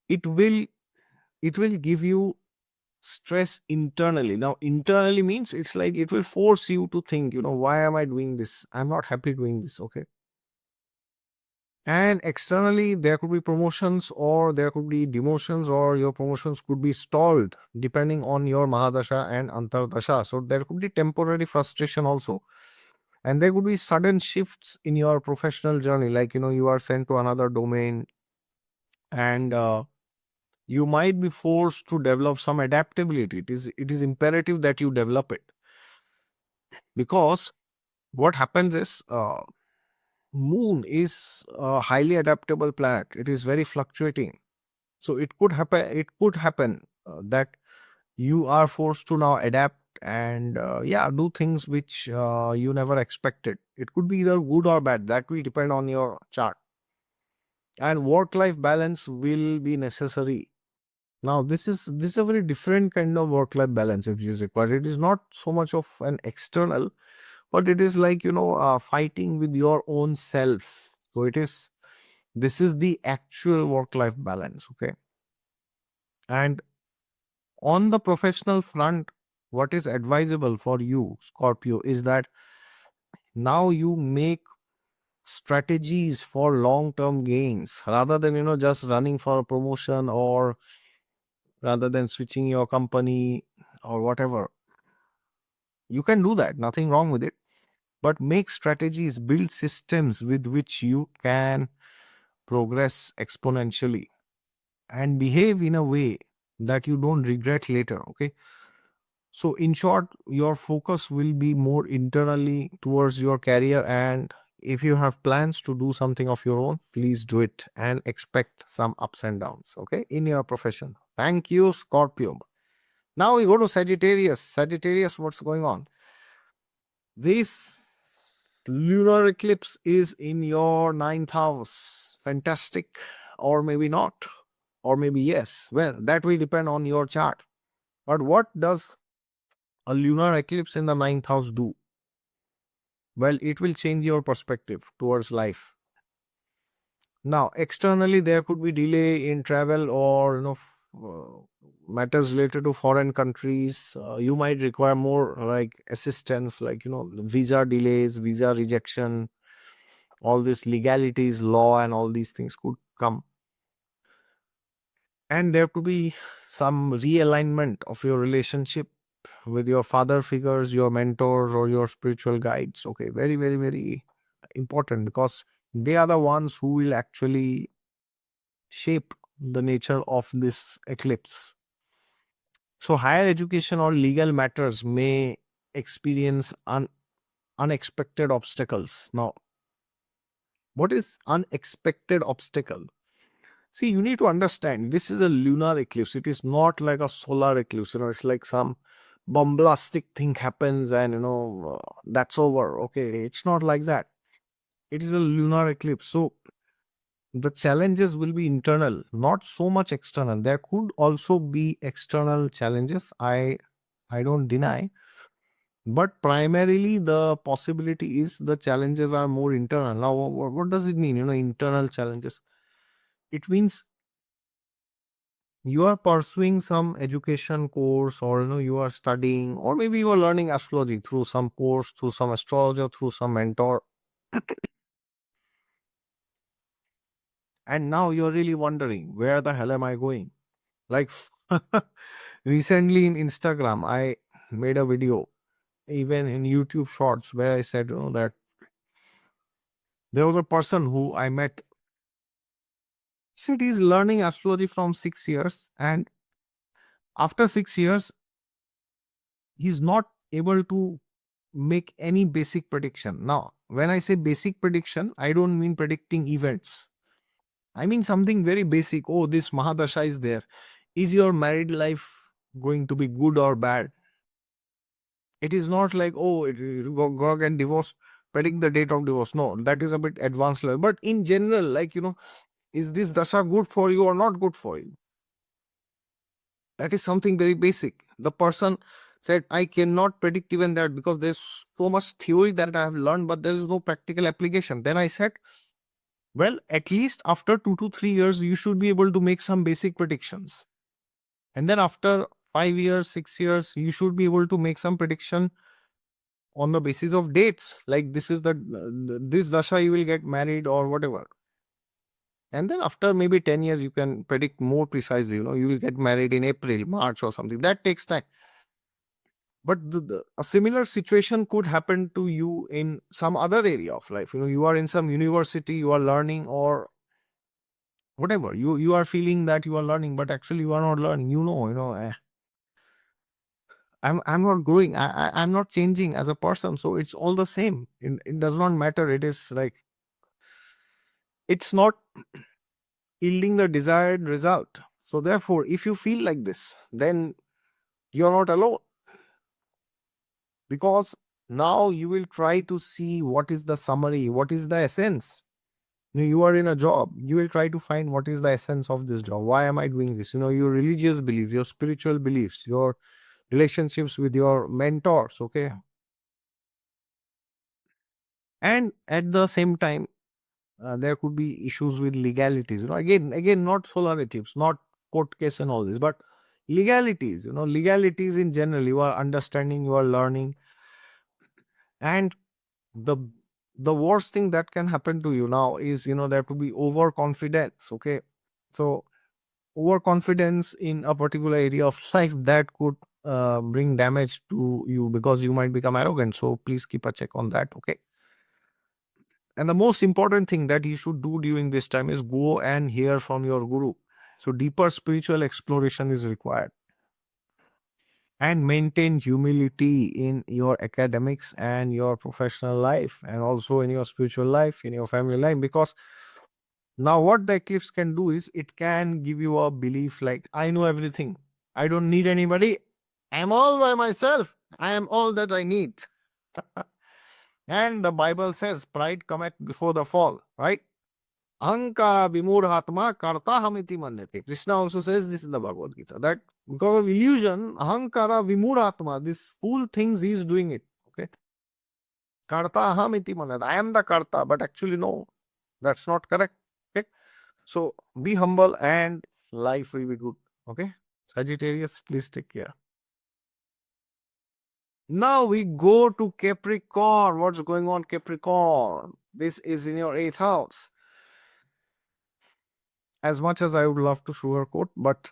it will give you stress internally. Now internally means it's like it will force you to think, why am I doing this? I'm not happy doing this, okay? And externally there could be promotions or there could be demotions, or your promotions could be stalled depending on your Mahadasha and Antardasha. So there could be temporary frustration also, and there could be sudden shifts in your professional journey, like you are sent to another domain, and you might be forced to develop some adaptability. It is imperative that you develop it, because what happens is, moon is a highly adaptable planet. It is very fluctuating. So it could happen that you are forced to now adapt and do things which you never expected. It could be either good or bad. That will depend on your chart. And work life balance will be necessary. Now this is a very different kind of work life balance if is required. It is not so much of an external, but it is like fighting with your own self. So this is the actual work life balance, okay? And on the professional front, what is advisable for you, Scorpio, is that now you make strategies for long term gains rather than, just running for a promotion, or rather than switching your company or whatever. You can do that, nothing wrong with it, but make strategies, build systems with which you can progress exponentially and behave in a way that you don't regret later. Okay. So, in short, your focus will be more internally towards your career. And if you have plans to do something of your own, please do it and expect some ups and downs. Okay. In your profession. Thank you, Scorpio. Now we go to Sagittarius. Sagittarius, what's going on? This lunar eclipse is in your ninth house. Fantastic. Or maybe not. Or maybe yes. Well, that will depend on your chart. But what does a lunar eclipse in the ninth house do? Well, it will change your perspective towards life. Now, externally, there could be delay in travel, or matters related to foreign countries. You might require more like assistance, like visa delays, visa rejection, all these legalities, law, and all these things could come. And there could be some realignment of your relationship with your father figures, your mentors, or your spiritual guides. Okay, very, very, very important, because they are the ones who will actually shape the nature of this eclipse. So, higher education or legal matters may experience unexpected obstacles. Now, what is unexpected obstacle? See, you need to understand this is a lunar eclipse. It is not like a solar eclipse. It's like some bombastic thing happens and that's over. Okay, it's not like that. It is a lunar eclipse. So the challenges will be internal, not so much external. There could also be external challenges. I don't deny, but primarily the possibility is the challenges are more internal. Now, what does it mean? Internal challenges. It means you are pursuing some education course, or you are studying, or maybe you are learning astrology through some course, through some astrologer, through some mentor, and now you're really wondering, where the hell am I going? Like, recently in Instagram, I made a video, even in YouTube shorts, where I said that there was a person who I met, said he's learning astrology from 6 years, and after 6 years he's not able to make any basic prediction. Now, when I say basic prediction, I don't mean predicting events. I mean something very basic. Oh, this Mahadasha is there. Is your married life going to be good or bad? It is not like, oh, go get divorced, predict the date of divorce. No, that is a bit advanced level. But in general, like, is this dasha good for you or not good for you? That is something very basic. The person said, I cannot predict even that, because there's so much theory that I have learned, but there is no practical application. Then I said, well, at least after 2 to 3 years, you should be able to make some basic predictions. And then after 5 years, 6 years, you should be able to make some prediction on the basis of dates. Like, this is this dasha you will get married or whatever. And then after maybe 10 years, you can predict more precisely. You will get married in April, March, or something. That takes time. But a similar situation could happen to you in some other area of life. You are in some university, you are learning, or whatever. You are feeling that you are learning, but actually you are not learning. I'm not growing. I'm not changing as a person. So it's all the same. It does not matter. It is like, it's not yielding the desired result. So therefore, if you feel like this, then you're not alone, because now you will try to see what is the summary, what is the essence. You are in a job, you will try to find what is the essence of this job. Why am I doing this? Your religious beliefs, your spiritual beliefs, your relationships with your mentors. Okay. And at the same time, there could be issues with legalities. Again, not solar eclipse, not court case and all this, but legalities. Legalities in general. You are understanding, you are learning, and the the worst thing that can happen to you now is, there to be overconfidence. Okay, so overconfidence in a particular area of life that could bring damage to you, because you might become arrogant. So please keep a check on that. Okay, and the most important thing that you should do during this time is go and hear from your guru. So deeper spiritual exploration is required, and maintain humility in your academics and your professional life, and also in your spiritual life, in your family life. Because now what the eclipse can do is it can give you a belief like, I know everything, I don't need anybody, I'm all by myself, I am all that I need. And the Bible says pride cometh before the fall, right? Ahankara vimurhatma karta hamiti manyate. Krishna also says this in the Bhagavad Gita, that because of illusion, ahankara vimurhatma, this fool thinks he is doing it. Okay. Karta hamiti manyate. I am the karta, but actually no, that's not correct. Okay. So be humble and life will be good. Okay. Sagittarius, please take care. Now we go to Capricorn. What's going on, Capricorn? This is in your 8th house. As much as I would love to sugarcoat, but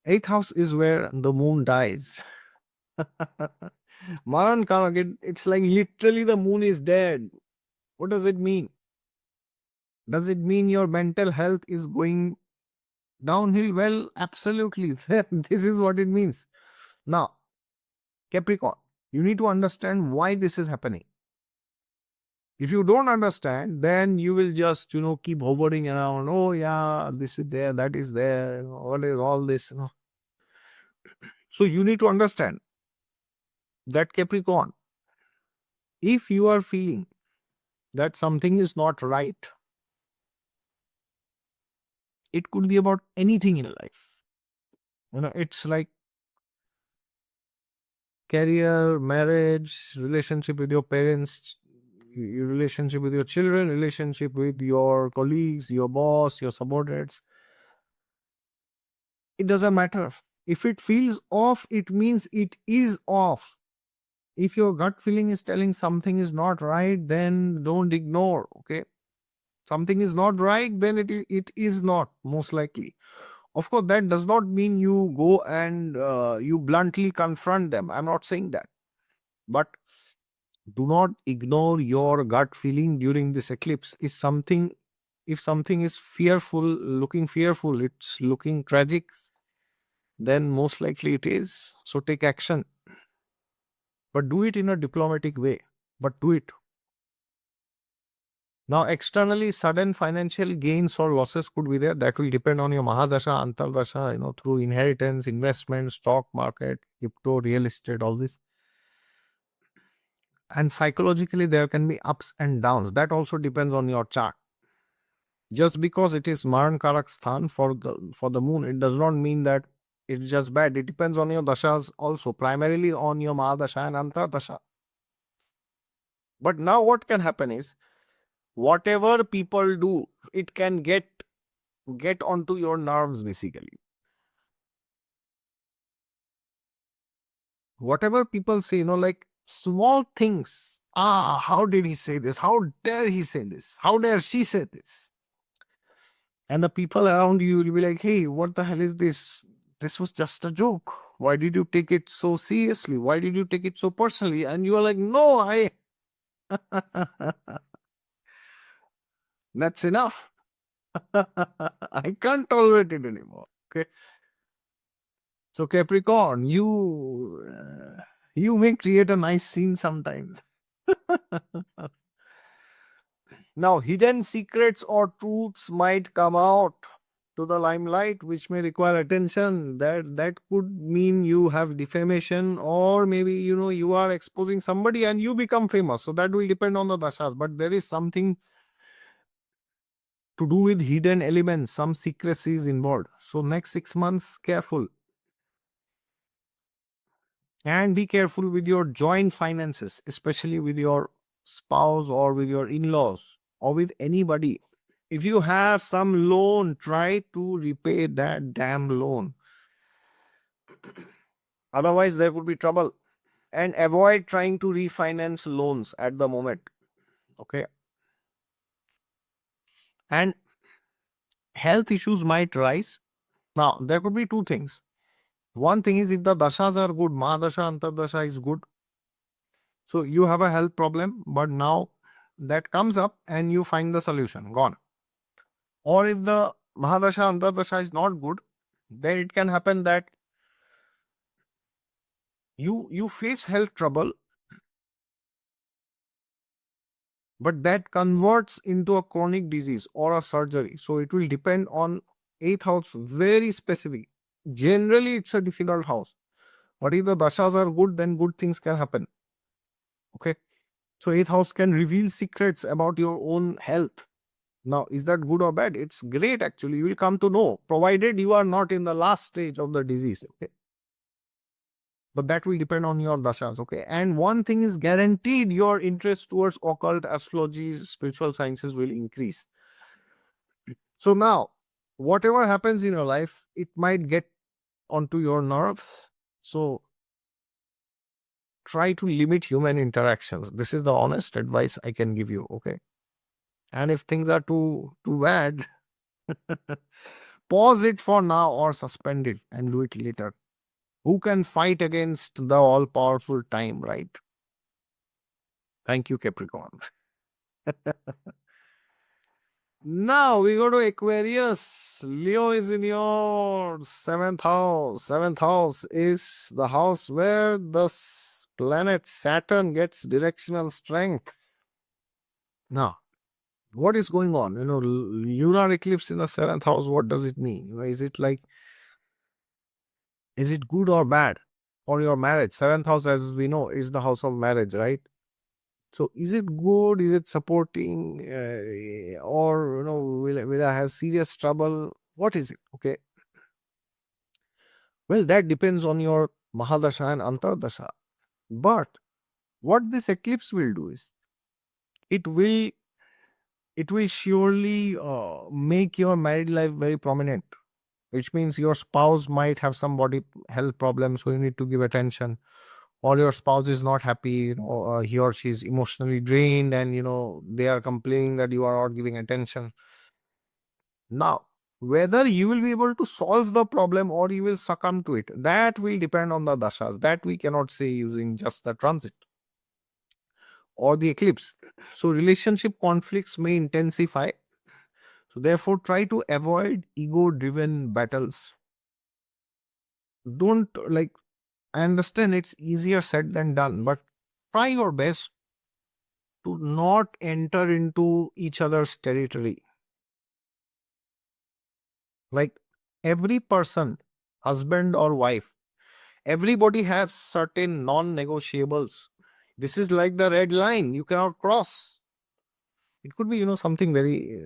8th house is where the moon dies. Maran Kanagan, it's like literally the moon is dead. What does it mean? Does it mean your mental health is going downhill? Well, absolutely. This is what it means. Now, Capricorn, you need to understand why this is happening. If you don't understand, then you will just, keep hovering around. Oh, yeah, this is there, that is there. What is all this? So you need to understand that, Capricorn, if you are feeling that something is not right, it could be about anything in life. It's like career, marriage, relationship with your parents, your relationship with your children, relationship with your colleagues, your boss, your subordinates. It doesn't matter. If it feels off, it means it is off. If your gut feeling is telling something is not right, then don't ignore. Okay, something is not right, then it is not, most likely. Of course, that does not mean you go and you bluntly confront them. I'm not saying that. But do not ignore your gut feeling during this eclipse. If something is looking fearful, it's looking tragic, then most likely it is. So take action. But do it in a diplomatic way. But do it. Now, externally, sudden financial gains or losses could be there. That will depend on your Mahadasha, Antardasha, through inheritance, investment, stock market, crypto, real estate, all this. And psychologically, there can be ups and downs. That also depends on your chart. Just because it is Maran Karak Sthan for the moon, it does not mean that it's just bad. It depends on your dashas also, primarily on your Mahadasha and Antardasha. But now what can happen is, whatever people do, it can get onto your nerves, basically. Whatever people say, like small things. How did he say this? How dare he say this? How dare she say this? And the people around you will be like, hey, what the hell is this? This was just a joke. Why did you take it so seriously? Why did you take it so personally? And you are like, no, that's enough. I can't tolerate it anymore. Okay. So Capricorn, you may create a nice scene sometimes. Now, hidden secrets or truths might come out to the limelight, which may require attention. That could mean you have defamation, or maybe you are exposing somebody and you become famous. So that will depend on the dashas. But there is something to do with hidden elements, some secrecy is involved. So next 6 months, careful. And be careful with your joint finances, especially with your spouse or with your in-laws or with anybody. If you have some loan, try to repay that damn loan. Otherwise, there could be trouble. and avoid trying to refinance loans at the moment. Okay. And health issues might rise. Now, there could be two things. One thing is, if the dashas are good, Mahadasha, Antardasha is good. So you have a health problem, but now that comes up and you find the solution, gone. Or if the Mahadasha, Antardasha is not good, then it can happen that you face health trouble, but that converts into a chronic disease or a surgery. So it will depend on eighth house, very specific. Generally, it's a difficult house. But if the dashas are good, then good things can happen. Okay. So eighth house can reveal secrets about your own health. Now, is that good or bad? It's great actually. You will come to know, provided you are not in the last stage of the disease. Okay. But that will depend on your dashas. Okay. And one thing is guaranteed, your interest towards occult, astrology, spiritual sciences will increase. So now, whatever happens in your life, it might get onto your nerves. So try to limit human interactions. This is the honest advice I can give you. Okay. And if things are too bad, pause it for now or suspend it and do it later. Who can fight against the all powerful time, right? Thank you, Capricorn. Now we go to Aquarius. Leo is in your seventh house. Seventh house is the house where the planet Saturn gets directional strength. Now, what is going on? Lunar eclipse in the seventh house, what does it mean? Is it like, is it good or bad for your marriage? Seventh house, as we know, is the house of marriage, right? So is it good? Is it supporting? Or, will I have serious trouble? What is it? Okay. Well, that depends on your Mahadasha and Antardasha. But what this eclipse will do is, it will surely make your married life very prominent, which means your spouse might have some body health problems, so you need to give attention. Or your spouse is not happy, he or she is emotionally drained, and they are complaining that you are not giving attention. Now, whether you will be able to solve the problem or you will succumb to it, that will depend on the dashas. That we cannot say using just the transit or the eclipse. So relationship conflicts may intensify. So therefore, try to avoid ego driven battles. Don't, like, I understand it's easier said than done, but try your best to not enter into each other's territory. Like, every person, husband or wife, everybody has certain non negotiables. This is like the red line you cannot cross. It could be, something very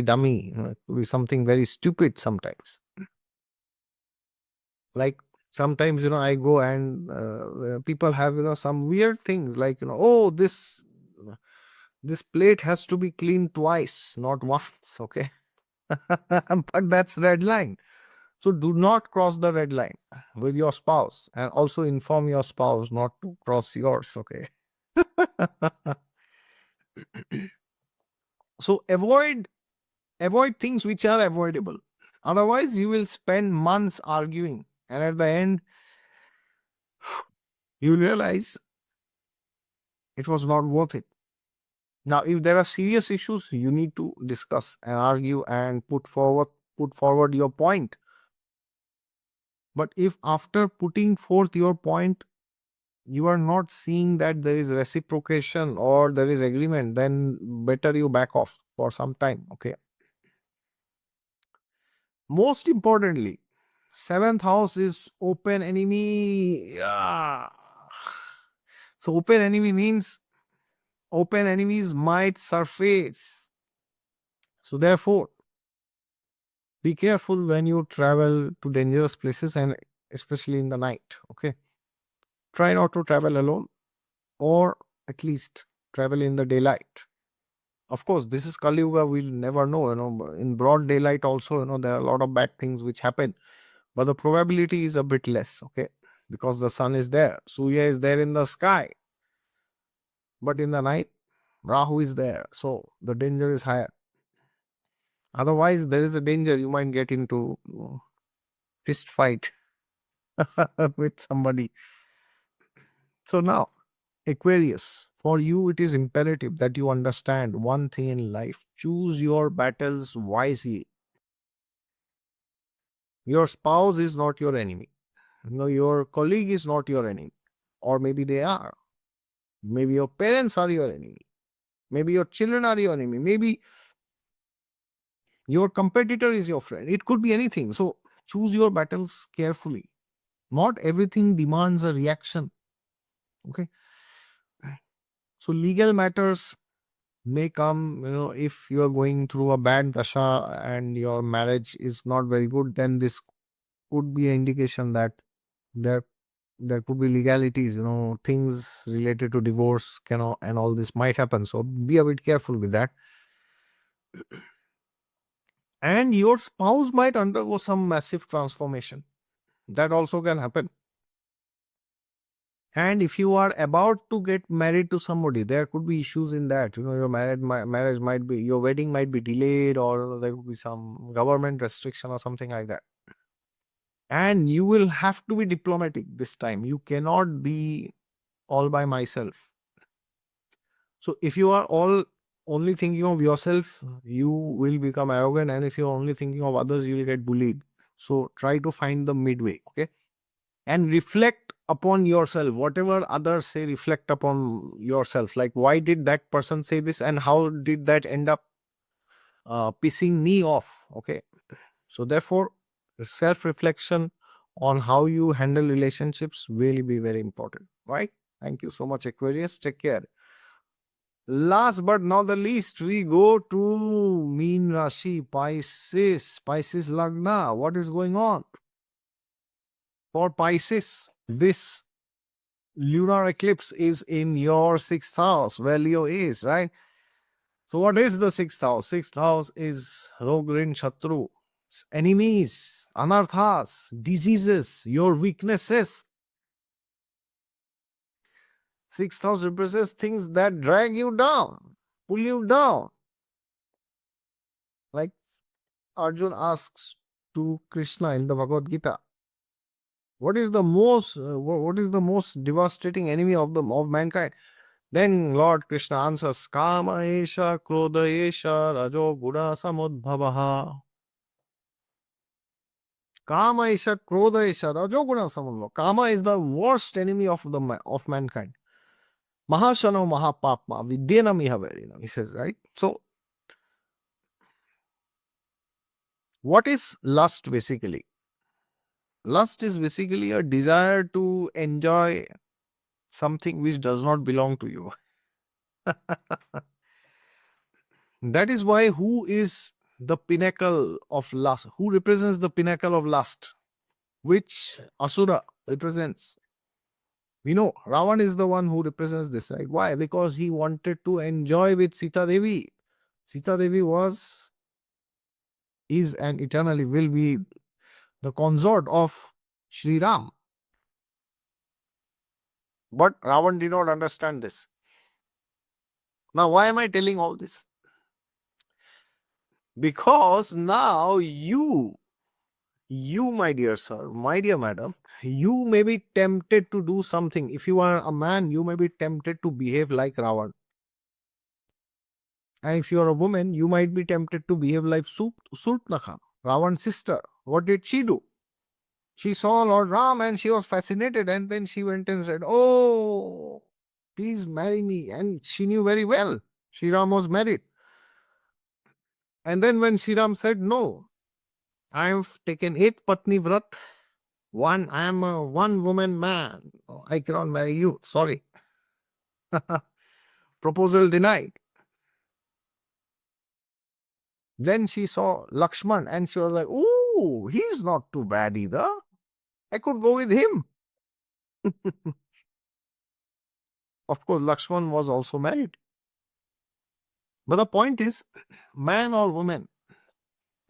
dummy, it could be something very stupid sometimes. Like, sometimes I go and people have some weird things, like oh, this plate has to be cleaned twice, not once. Okay. But that's red line. So do not cross the red line with your spouse, and also inform your spouse not to cross yours. Okay. So avoid things which are avoidable. Otherwise, you will spend months arguing, and at the end, you realize it was not worth it. Now, if there are serious issues, you need to discuss and argue and put forward your point. But if after putting forth your point, you are not seeing that there is reciprocation or there is agreement, then better you back off for some time. Okay. Most importantly, seventh house is open enemy. Yeah. So open enemy means open enemies might surface. So therefore, be careful when you travel to dangerous places, and especially in the night. Okay. Try not to travel alone, or at least travel in the daylight. Of course, this is Kali Yuga, we'll never know. In broad daylight also, there are a lot of bad things which happen, but the probability is a bit less. Okay. because the sun is there. Surya is there in the sky. But in the night, Rahu is there. So the danger is higher. Otherwise, there is a danger you might get into fist fight with somebody. So now, Aquarius, for you, it is imperative that you understand one thing in life: choose your battles wisely. Your spouse is not your enemy. No, your colleague is not your enemy. Or maybe they are. Maybe your parents are your enemy. Maybe your children are your enemy. Maybe your competitor is your friend. It could be anything. So choose your battles carefully. Not everything demands a reaction. Okay. So legal matters may come, if you are going through a bad dasha and your marriage is not very good, then this could be an indication that there there could be legalities, things related to divorce, and all this might happen. So be a bit careful with that. And your spouse might undergo some massive transformation. That also can happen. And if you are about to get married to somebody, there could be issues in that. Your marriage might be, your wedding might be delayed, or there could be some government restriction or something like that. And you will have to be diplomatic this time. You cannot be all by myself. So if you are all only thinking of yourself, you will become arrogant. And if you're only thinking of others, you will get bullied. So try to find the midway. Okay. And reflect upon yourself. Whatever others say, reflect upon yourself. Like, why did that person say this, and how did that end up pissing me off? Okay. So therefore, self-reflection on how you handle relationships will be very important. Right? Thank you so much, Aquarius. Take care. Last but not the least, we go to Meen Rashi, Pisces, Pisces Lagna. What is going on? For Pisces, this lunar eclipse is in your sixth house, where Leo is, right? So what is the sixth house? Sixth house is Rogrin Shatru, enemies, anarthas, diseases, your weaknesses. Sixth house represents things that drag you down, pull you down. Like Arjun asks to Krishna in the Bhagavad Gita, what is the most devastating enemy of mankind? Then Lord Krishna answers, Kama esha, Krodha esha, Rajo Guna Samudbhavaha. Kama esha, Krodha esha, Rajo Guna Samudbhavaha. Kama is the worst enemy of mankind. Mahashano Mahapapma, Vidyena Mihaverina, he says, right? So, what is lust basically? Lust is basically a desire to enjoy something which does not belong to you. That is why, who is the pinnacle of lust? Who represents the pinnacle of lust? Which Asura represents? We know Ravan is the one who represents this, right? Why? Because he wanted to enjoy with Sita Devi. Sita Devi is, and eternally will be the consort of Sri Ram. But Ravan did not understand this. Now, why am I telling all this? Because now you, my dear sir, my dear madam, you may be tempted to do something. If you are a man, you may be tempted to behave like Ravan. And if you are a woman, you might be tempted to behave like Surtnakha, Ravan's sister. What did she do? She saw Lord Ram and she was fascinated, and then she went and said, oh, please marry me. And she knew very well Sri Ram was married. And then when Sri Ram said, no, I have taken 8 Patni Vrat, I am a one woman man. Oh, I cannot marry you. Sorry. Proposal denied. Then she saw Lakshman and she was like, oh, he's not too bad either. I could go with him. Of course, Lakshman was also married. But the point is, man or woman,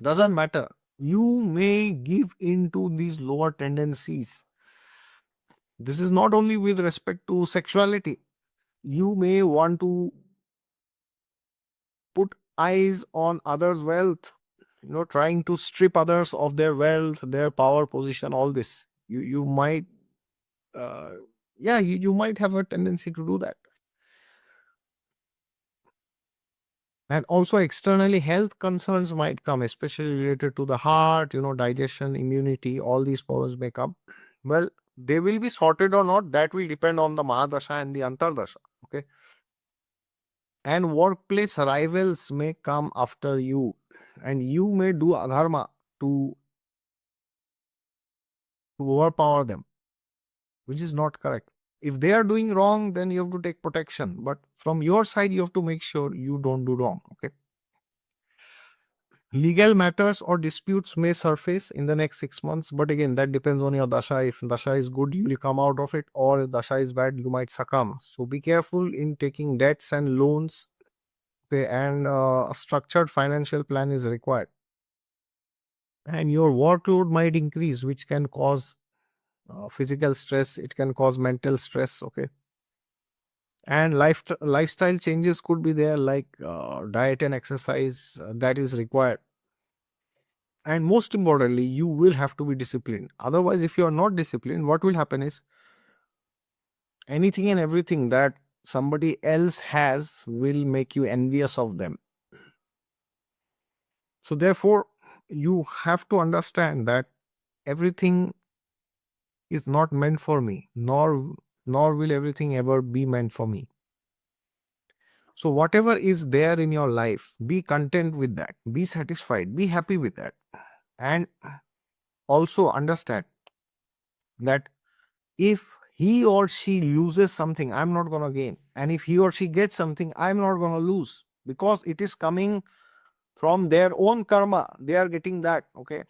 doesn't matter. You may give into these lower tendencies. This is not only with respect to sexuality. You may want to put eyes on others' wealth, trying to strip others of their wealth, their power, position, all this. You might, uh, yeah, you might have a tendency to do that. And also externally, health concerns might come, especially related to the heart, digestion, immunity, all these powers may come. Well, they will be sorted or not, that will depend on the Mahadasha and the Antardasha. Okay. And workplace rivals may come after you, and you may do adharma to, overpower them, which is not correct. If they are doing wrong, then you have to take protection. But from your side, you have to make sure you don't do wrong. Okay. Legal matters or disputes may surface in the next 6 months, but again, that depends on your dasha. If dasha is good, you will come out of it, or if dasha is bad, you might succumb. So be careful in taking debts and loans. Okay, and a structured financial plan is required. And your workload might increase, which can cause physical stress. It can cause mental stress. Okay, and lifestyle changes could be there, like diet and exercise that is required. And most importantly, you will have to be disciplined. Otherwise, if you are not disciplined, what will happen is anything and everything that somebody else has will make you envious of them. So therefore, you have to understand that everything is not meant for me, nor will everything ever be meant for me. So whatever is there in your life, be content with that, be satisfied, be happy with that. And also understand that if he or she loses something, I'm not going to gain. And if he or she gets something, I'm not going to lose, because it is coming from their own karma. They are getting that. Okay.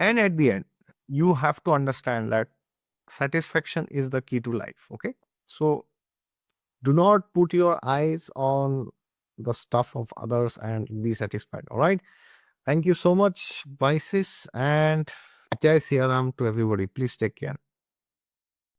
And at the end, you have to understand that satisfaction is the key to life. Okay. So do not put your eyes on the stuff of others and be satisfied. All right. Thank you so much, Pisces, and Jai Siya Ram to everybody. Please take care.